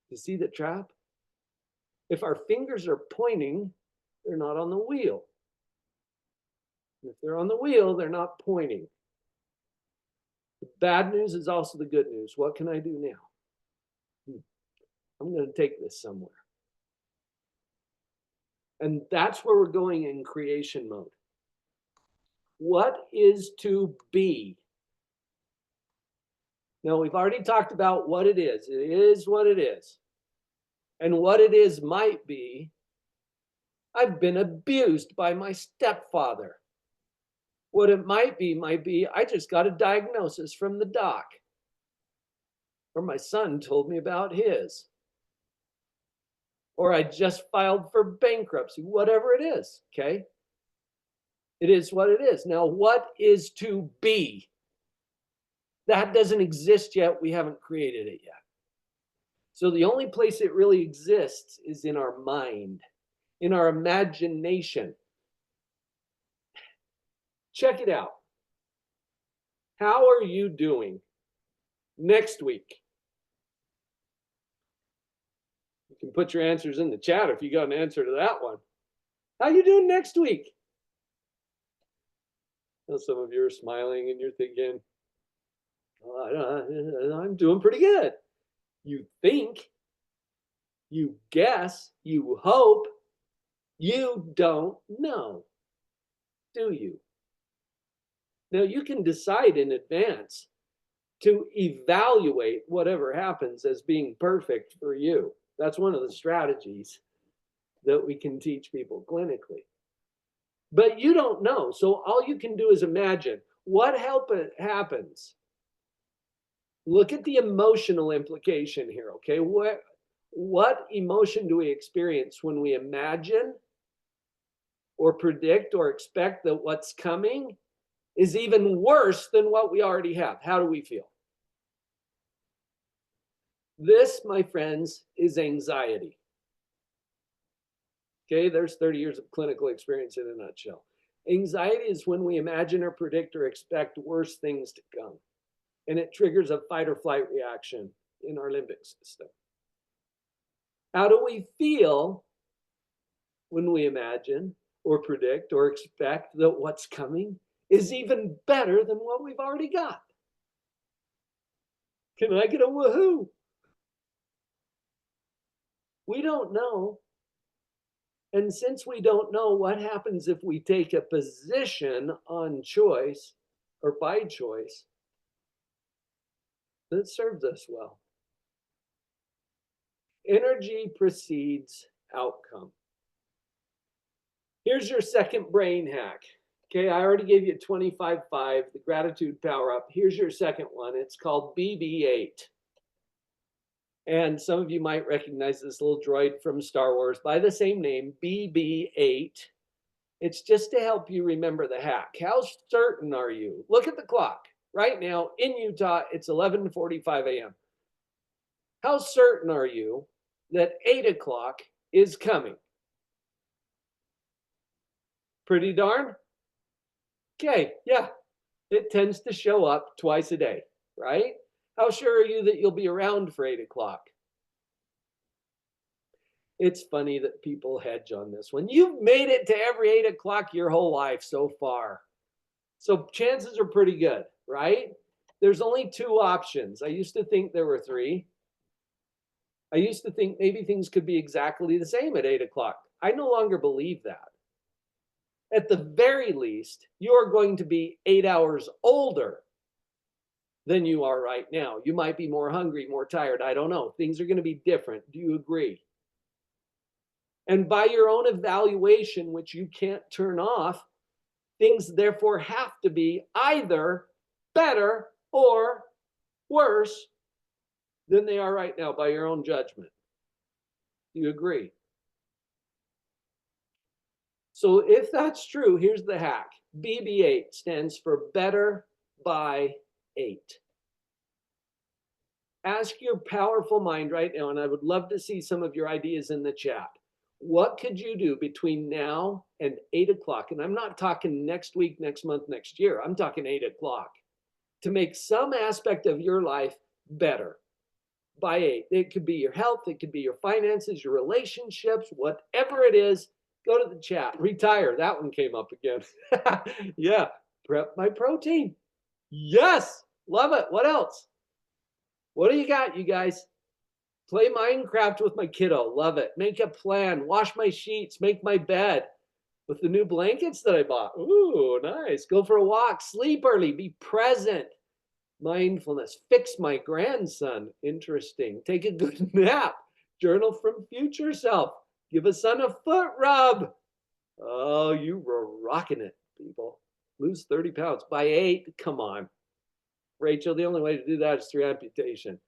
You see the trap? If our fingers are pointing, they're not on the wheel. If they're on the wheel, they're not pointing. The bad news is also the good news. What can I do now? I'm going to take this somewhere. And that's where we're going in creation mode. What is to be? Now, we've already talked about what it is. It is what it is. And what it is might be, I've been abused by my stepfather. What it might be, I just got a diagnosis from the doc. Or my son told me about his. Or I just filed for bankruptcy, whatever it is, okay? It is what it is. Now, what is to be? That doesn't exist yet. We haven't created it yet. So the only place it really exists is in our mind, in our imagination. Check it out. How are you doing next week? can put your answers in the chat if you got an answer to that one. How you doing next week? Well, some of you are smiling and you're thinking, I'm doing pretty good. You think, you guess, you hope, you don't know, do you? Now you can decide in advance to evaluate whatever happens as being perfect for you. That's one of the strategies that we can teach people clinically. But you don't know. So all you can do is imagine what happens. Look at the emotional implication here, okay? What emotion do we experience when we imagine or predict or expect that what's coming is even worse than what we already have? How do we feel? This, my friends, is anxiety. Okay, there's 30 years of clinical experience in a nutshell. Anxiety is when we imagine or predict or expect worse things to come. And it triggers a fight or flight reaction in our limbic system. How do we feel when we imagine or predict or expect that what's coming is even better than what we've already got? Can I get a woohoo? We don't know. And since we don't know, what happens if we take a position on choice or by choice that serves us well? Energy precedes outcome. Here's your second brain hack. Okay, I already gave you 25-5, the gratitude power up. Here's your second one. It's called BB-8. And some of you might recognize this little droid from Star Wars by the same name, BB-8. It's just to help you remember the hack. How certain are you? Look at the clock. Right now in Utah, it's 11:45 a.m. How certain are you that 8 o'clock is coming? Pretty darn? Okay, yeah, it tends to show up twice a day, right? How sure are you that you'll be around for 8 o'clock? It's funny that people hedge on this one. You've made it to every 8 o'clock your whole life so far. So chances are pretty good, right? There's only two options. I used to think there were three. I used to think maybe things could be exactly the same at 8 o'clock. I no longer believe that. At the very least, you're going to be 8 hours older than you are right now. You might be more hungry, more tired. I don't know. Things are going to be different. Do you agree? And by your own evaluation, which you can't turn off, things therefore have to be either better or worse than they are right now by your own judgment. Do you agree? So if that's true, here's the hack. BB-8 stands for better by 8. Ask your powerful mind right now, and I would love to see some of your ideas in the chat. What could you do between now and 8 o'clock? And I'm not talking next week, next month, next year. I'm talking 8 o'clock to make some aspect of your life better by 8. It could be your health. It could be your finances, your relationships, whatever it is. Go to the chat. Retire. That one came up again. Yeah. Prep my protein. Yes. Love it. What else? What do you got, you guys? Play Minecraft with my kiddo. Love it. Make a plan. Wash my sheets. Make my bed with the new blankets that I bought. Ooh, nice. Go for a walk. Sleep early. Be present. Mindfulness. Fix my grandson. Interesting. Take a good nap. Journal from future self. Give a son a foot rub. Oh, you were rocking it, people. Lose 30 pounds by 8. Come on. Rachel, the only way to do that is through amputation.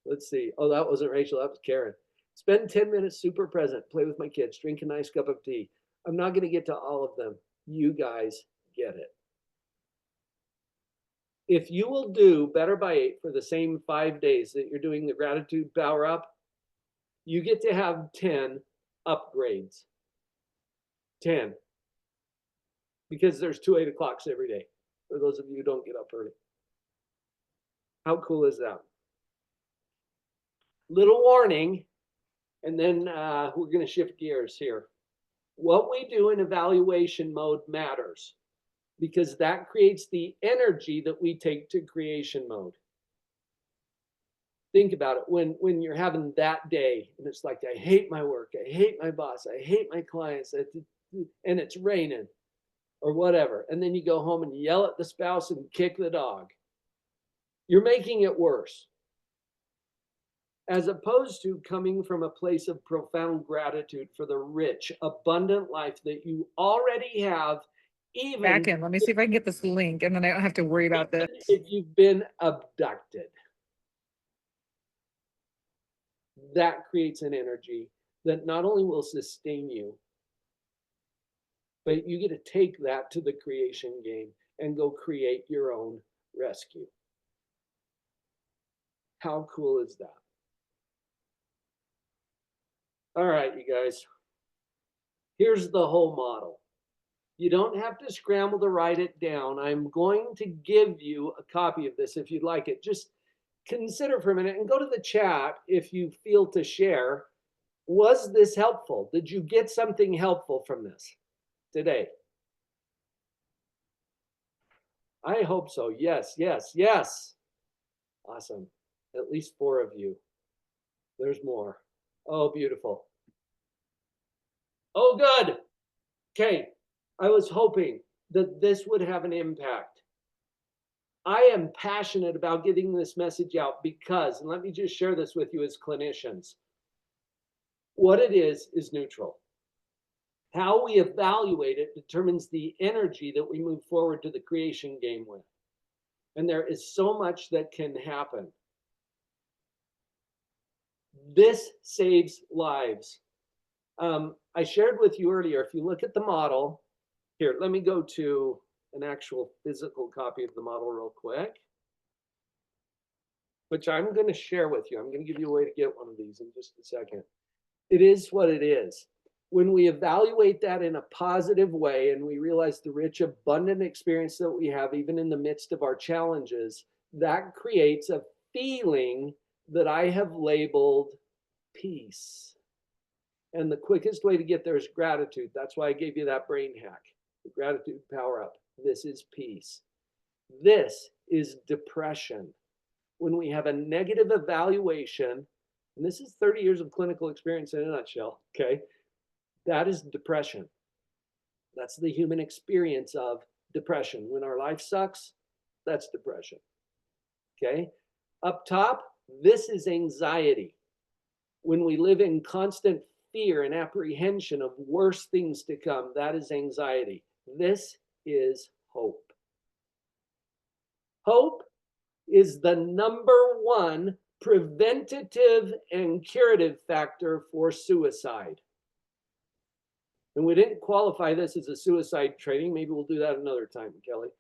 Let's see. Oh, that wasn't Rachel. That was Karen. Spend 10 minutes super present. Play with my kids. Drink a nice cup of tea. I'm not going to get to all of them. You guys get it. If you will do better by 8 for the same 5 days that you're doing the gratitude power up, you get to have 10 upgrades. 10. Because there's 2 8 o'clocks every day for those of you who don't get up early. How cool is that? Little warning, And then we're going to shift gears here. What we do in evaluation mode matters because that creates the energy that we take to creation mode. Think about it when you're having that day and it's like, I hate my work, I hate my boss, I hate my clients, and it's raining or whatever. And then you go home and yell at the spouse and kick the dog. You're making it worse. As opposed to coming from a place of profound gratitude for the rich, abundant life that you already have, even Back in. Let me see if I can get this link and then I don't have to worry about this. if you've been abducted. That creates an energy that not only will sustain you, but you get to take that to the creation game and go create your own rescue. How cool is that? All right, you guys. Here's the whole model. You don't have to scramble to write it down. I'm going to give you a copy of this if you'd like it. Just consider for a minute and go to the chat if you feel to share. Was this helpful? Did you get something helpful from this today? I hope so. Yes, yes, yes. Awesome. At least 4 of you. There's more. Oh, beautiful. Oh, good. Okay. I was hoping that this would have an impact. I am passionate about getting this message out because, and let me just share this with you as clinicians, what it is neutral. How we evaluate it determines the energy that we move forward to the creation game with. And there is so much that can happen. This saves lives. I shared with you earlier, if you look at the model, here, let me go to an actual physical copy of the model real quick, which I'm going to share with you. I'm going to give you a way to get one of these in just a second. It is what it is. When we evaluate that in a positive way and we realize the rich, abundant experience that we have, even in the midst of our challenges, that creates a feeling that I have labeled peace. And the quickest way to get there is gratitude. That's why I gave you that brain hack, the gratitude power up. This is peace. This is depression. When we have a negative evaluation, and this is 30 years of clinical experience in a nutshell, okay? That is depression. That's the human experience of depression. When our life sucks, that's depression, okay? Up top, this is anxiety. When we live in constant fear and apprehension of worse things to come, that is anxiety. This is hope. Hope is the #1 preventative and curative factor for suicide. And we didn't qualify this as a suicide training. Maybe we'll do that another time, Kelly.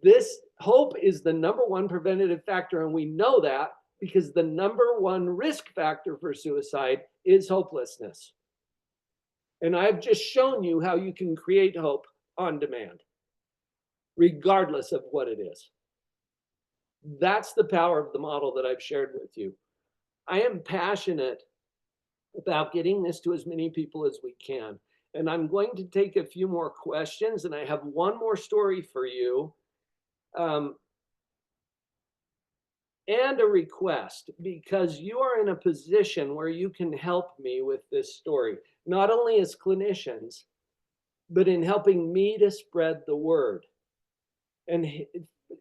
This hope is the #1 preventative factor, and we know that because the #1 risk factor for suicide is hopelessness. And I've just shown you how you can create hope on demand, regardless of what it is. That's the power of the model that I've shared with you. I am passionate about getting this to as many people as we can. And I'm going to take a few more questions, and I have one more story for you. And a request, because you are in a position where you can help me with this story, not only as clinicians, but in helping me to spread the word. And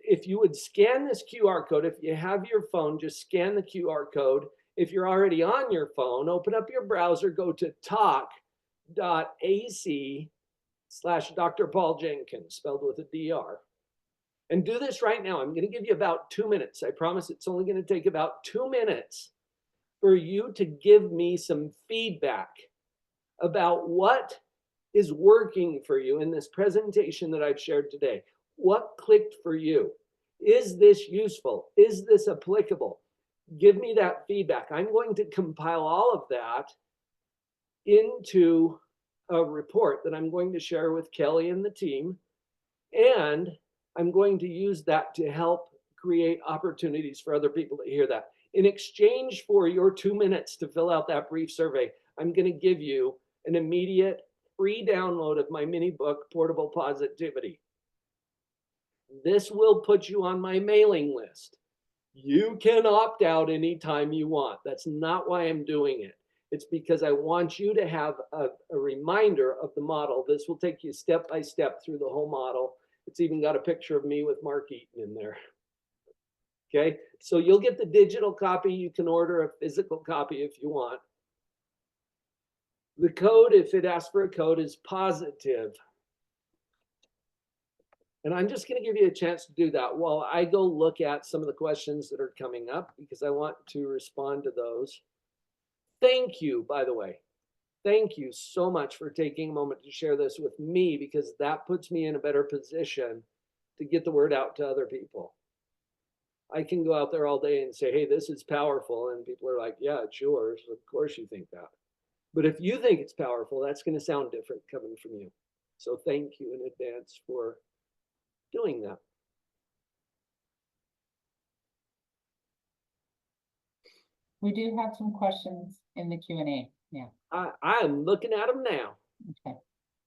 if you would scan this QR code, if you have your phone, just scan the QR code. If you're already on your phone, open up your browser, go to talk.ac/Dr. Paul Jenkins, spelled with a DR. And do this right now. I'm going to give you about 2 minutes. I promise it's only going to take about 2 minutes for you to give me some feedback about what is working for you in this presentation that I've shared today. What clicked for you? Is this useful? Is this applicable? Give me that feedback. I'm going to compile all of that into a report that I'm going to share with Kelly and the team. And I'm going to use that to help create opportunities for other people to hear that. In exchange for your 2 minutes to fill out that brief survey, I'm going to give you an immediate free download of my mini book, Portable Positivity. This will put you on my mailing list. You can opt out anytime you want. That's not why I'm doing it. It's because I want you to have a reminder of the model. This will take you step by step through the whole model. It's even got a picture of me with Mark Eaton in there. Okay, so you'll get the digital copy. You can order a physical copy if you want. The code, if it asks for a code, is positive. And I'm just going to give you a chance to do that while I go look at some of the questions that are coming up, because I want to respond to those. Thank you, by the way. Thank you so much for taking a moment to share this with me, because that puts me in a better position to get the word out to other people. I can go out there all day and say, hey, this is powerful. And people are like, yeah, it's yours. Of course you think that. But if you think it's powerful, that's going to sound different coming from you. So thank you in advance for doing that. We do have some questions in the Q&A. Yeah. I'm looking at them now. Okay.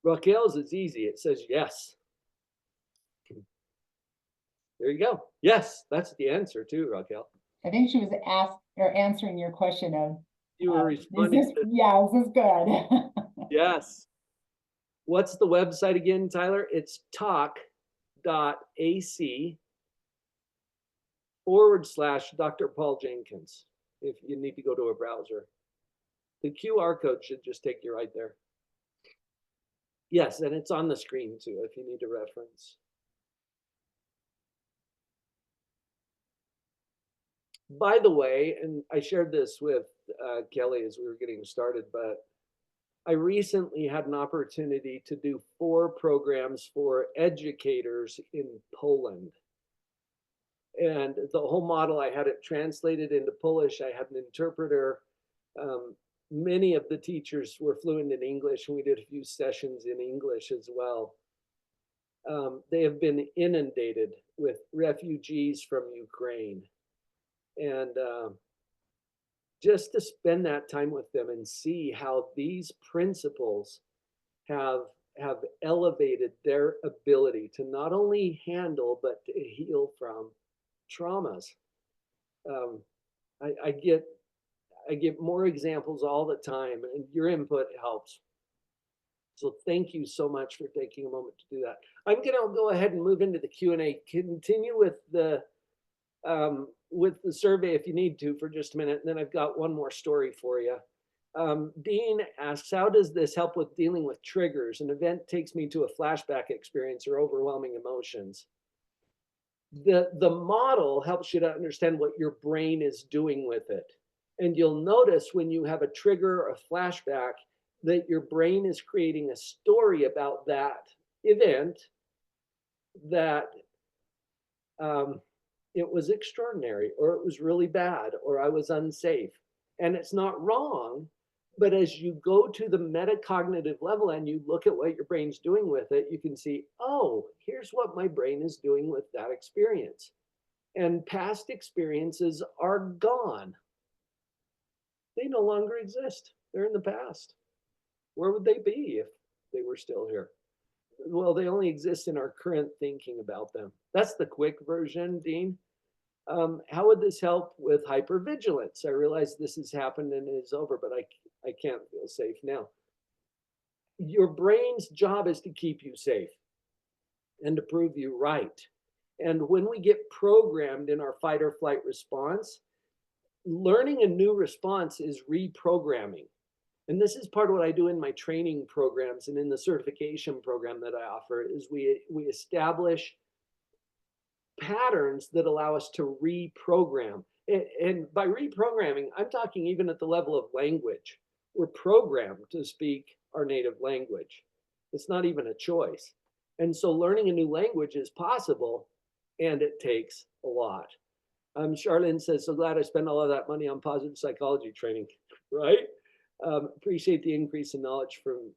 Raquel's is easy. It says yes. There you go. Yes, that's the answer too, Raquel. I think she was answering your question of, You were responding to, yeah, is this good? yes. What's the website again, Tyler? It's talk.ac /Dr. Paul Jenkins, if you need to go to a browser. The QR code should just take you right there. Yes, and it's on the screen too, if you need a reference. By the way, and I shared this with Kelly as we were getting started, but I recently had an opportunity to do 4 programs for educators in Poland. And the whole model, I had it translated into Polish. I had an interpreter. Many of the teachers were fluent in English, and we did a few sessions in English as well. They have been inundated with refugees from Ukraine. And just to spend that time with them and see how these principles have elevated their ability to not only handle, but to heal from traumas. I get more examples all the time, and your input helps. So thank you so much for taking a moment to do that. I'm going to go ahead and move into the Q&A. Continue with the survey if you need to for just a minute, and then I've got one more story for you. Dean asks, how does this help with dealing with triggers? An event takes me to a flashback experience or overwhelming emotions. The model helps you to understand what your brain is doing with it. And you'll notice when you have a trigger or a flashback that your brain is creating a story about that event, that it was extraordinary, or it was really bad, or I was unsafe. And it's not wrong, but as you go to the metacognitive level and you look at what your brain's doing with it, you can see, oh, here's what my brain is doing with that experience. And past experiences are gone. They no longer exist. They're in the past. Where would they be if they were still here? Well, they only exist in our current thinking about them. That's the quick version, Dean. How would this help with hypervigilance? I realize this has happened and is over, but I can't feel safe now. Your brain's job is to keep you safe and to prove you right. And when we get programmed in our fight or flight response, learning a new response is reprogramming. And this is part of what I do in my training programs and in the certification program that I offer, is we establish patterns that allow us to reprogram. And by reprogramming, I'm talking even at the level of language. We're programmed to speak our native language. It's not even a choice. And so learning a new language is possible, and it takes a lot. Charlene says, so glad I spent all of that money on positive psychology training, right? Appreciate the increase in knowledge from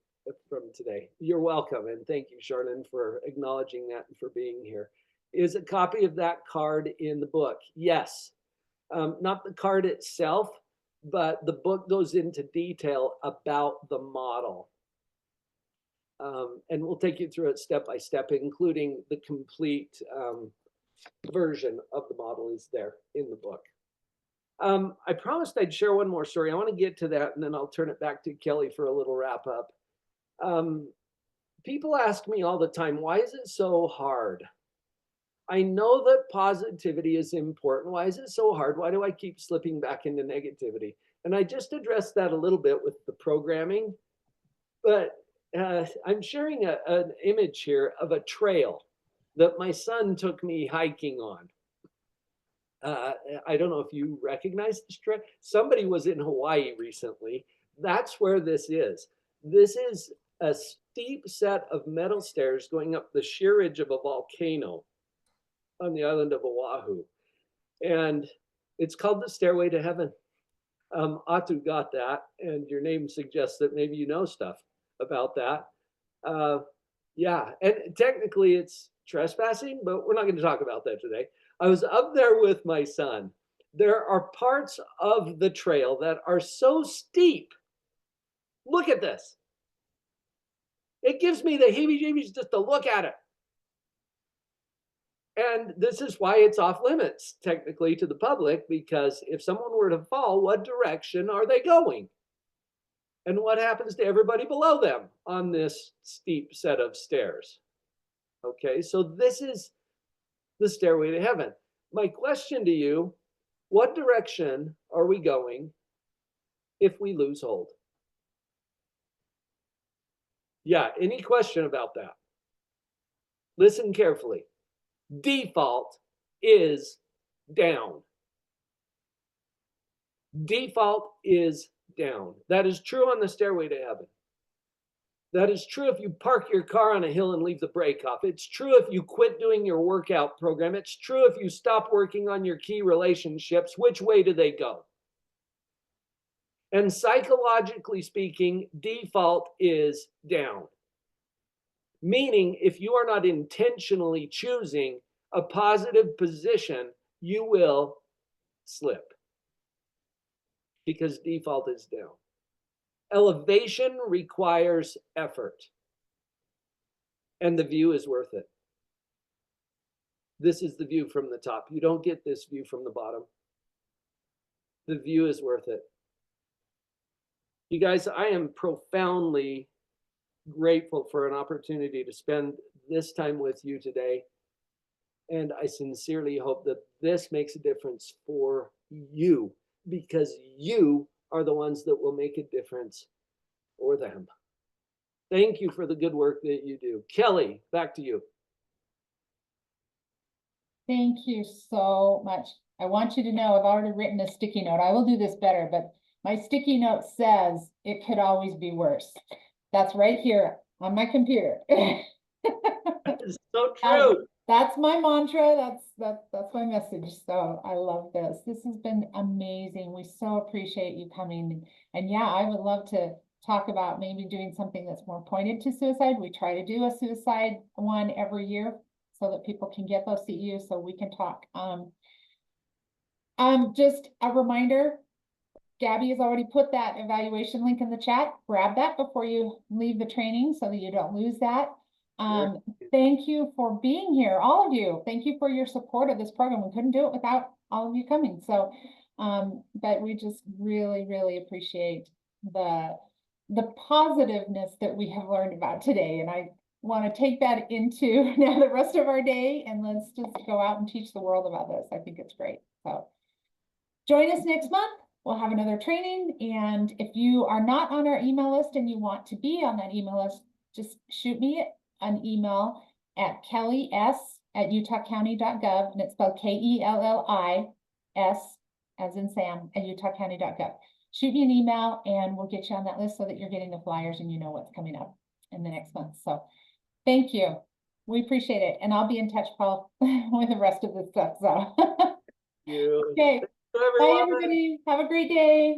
today. You're welcome. And thank you, Charlene, for acknowledging that and for being here. Is a copy of that card in the book? Yes. not the card itself, but the book goes into detail about the model. And we'll take you through it step by step, including the complete version of the model is there in the book. I promised I'd share one more story. I want to get to that, and then I'll turn it back to Kelly for a little wrap up. People ask me all the time, why is it so hard? I know that positivity is important. Why is it so hard? Why do I keep slipping back into negativity? And I just addressed that a little bit with the programming, but I'm sharing an image here of a trail that my son took me hiking on. I don't know if you recognize this trail. Somebody was in Hawaii recently. That's where this is. This is a steep set of metal stairs going up the sheer ridge of a volcano on the island of Oahu. And it's called the Stairway to Heaven. Atu got that, and your name suggests that maybe you know stuff about that. Yeah, and technically it's trespassing, but we're not going to talk about that today. I was up there with my son. There are parts of the trail that are so steep. Look at this. It gives me the heebie-jeebies just to look at it. And this is why it's off limits technically to the public, because if someone were to fall, what direction are they going? And what happens to everybody below them on this steep set of stairs? Okay, so this is the stairway to heaven. My question to you, what direction are we going if we lose hold? Yeah, any question about that? Listen carefully. Default is down. Default is down. That is true on the stairway to heaven. That is true if you park your car on a hill and leave the brake off. It's true if you quit doing your workout program. It's true if you stop working on your key relationships. Which way do they go? And psychologically speaking, default is down. Meaning, if you are not intentionally choosing a positive position, you will slip because default is down. Elevation requires effort, and the view is worth it. This is the view from the top. You don't get this view from the bottom. The view is worth it. You guys, I am profoundly grateful for an opportunity to spend this time with you today. And I sincerely hope that this makes a difference for you, because you are the ones that will make a difference for them. Thank you for the good work that you do. Kelly, back to you. Thank you so much. I want you to know I've already written a sticky note. I will do this better, but my sticky note says it could always be worse. That's right here on my computer. That is so true. That's my mantra. That's my message. So I love this. This has been amazing. We so appreciate you coming. And yeah, I would love to talk about maybe doing something that's more pointed to suicide. We try to do a suicide one every year so that people can get those CEUs so we can talk. Just a reminder, Gabby has already put that evaluation link in the chat. Grab that before you leave the training so that you don't lose that. Thank you for being here, all of you. Thank you for your support of this program. We couldn't do it without all of you coming. So, but we just really, really appreciate the positiveness that we have learned about today. And I want to take that into now the rest of our day, and let's just go out and teach the world about this. I think it's great. So join us next month. We'll have another training. And if you are not on our email list and you want to be on that email list, just shoot me an email at kellys@utahcounty.gov, and it's spelled KELLIS as in Sam at utahcounty.gov. Shoot me an email and we'll get you on that list so that you're getting the flyers and you know what's coming up in the next month. So thank you. We appreciate it. And I'll be in touch, Paul, with the rest of this stuff. So Thank you. okay. Thank you, Bye, everyone. everybody. Have a great day.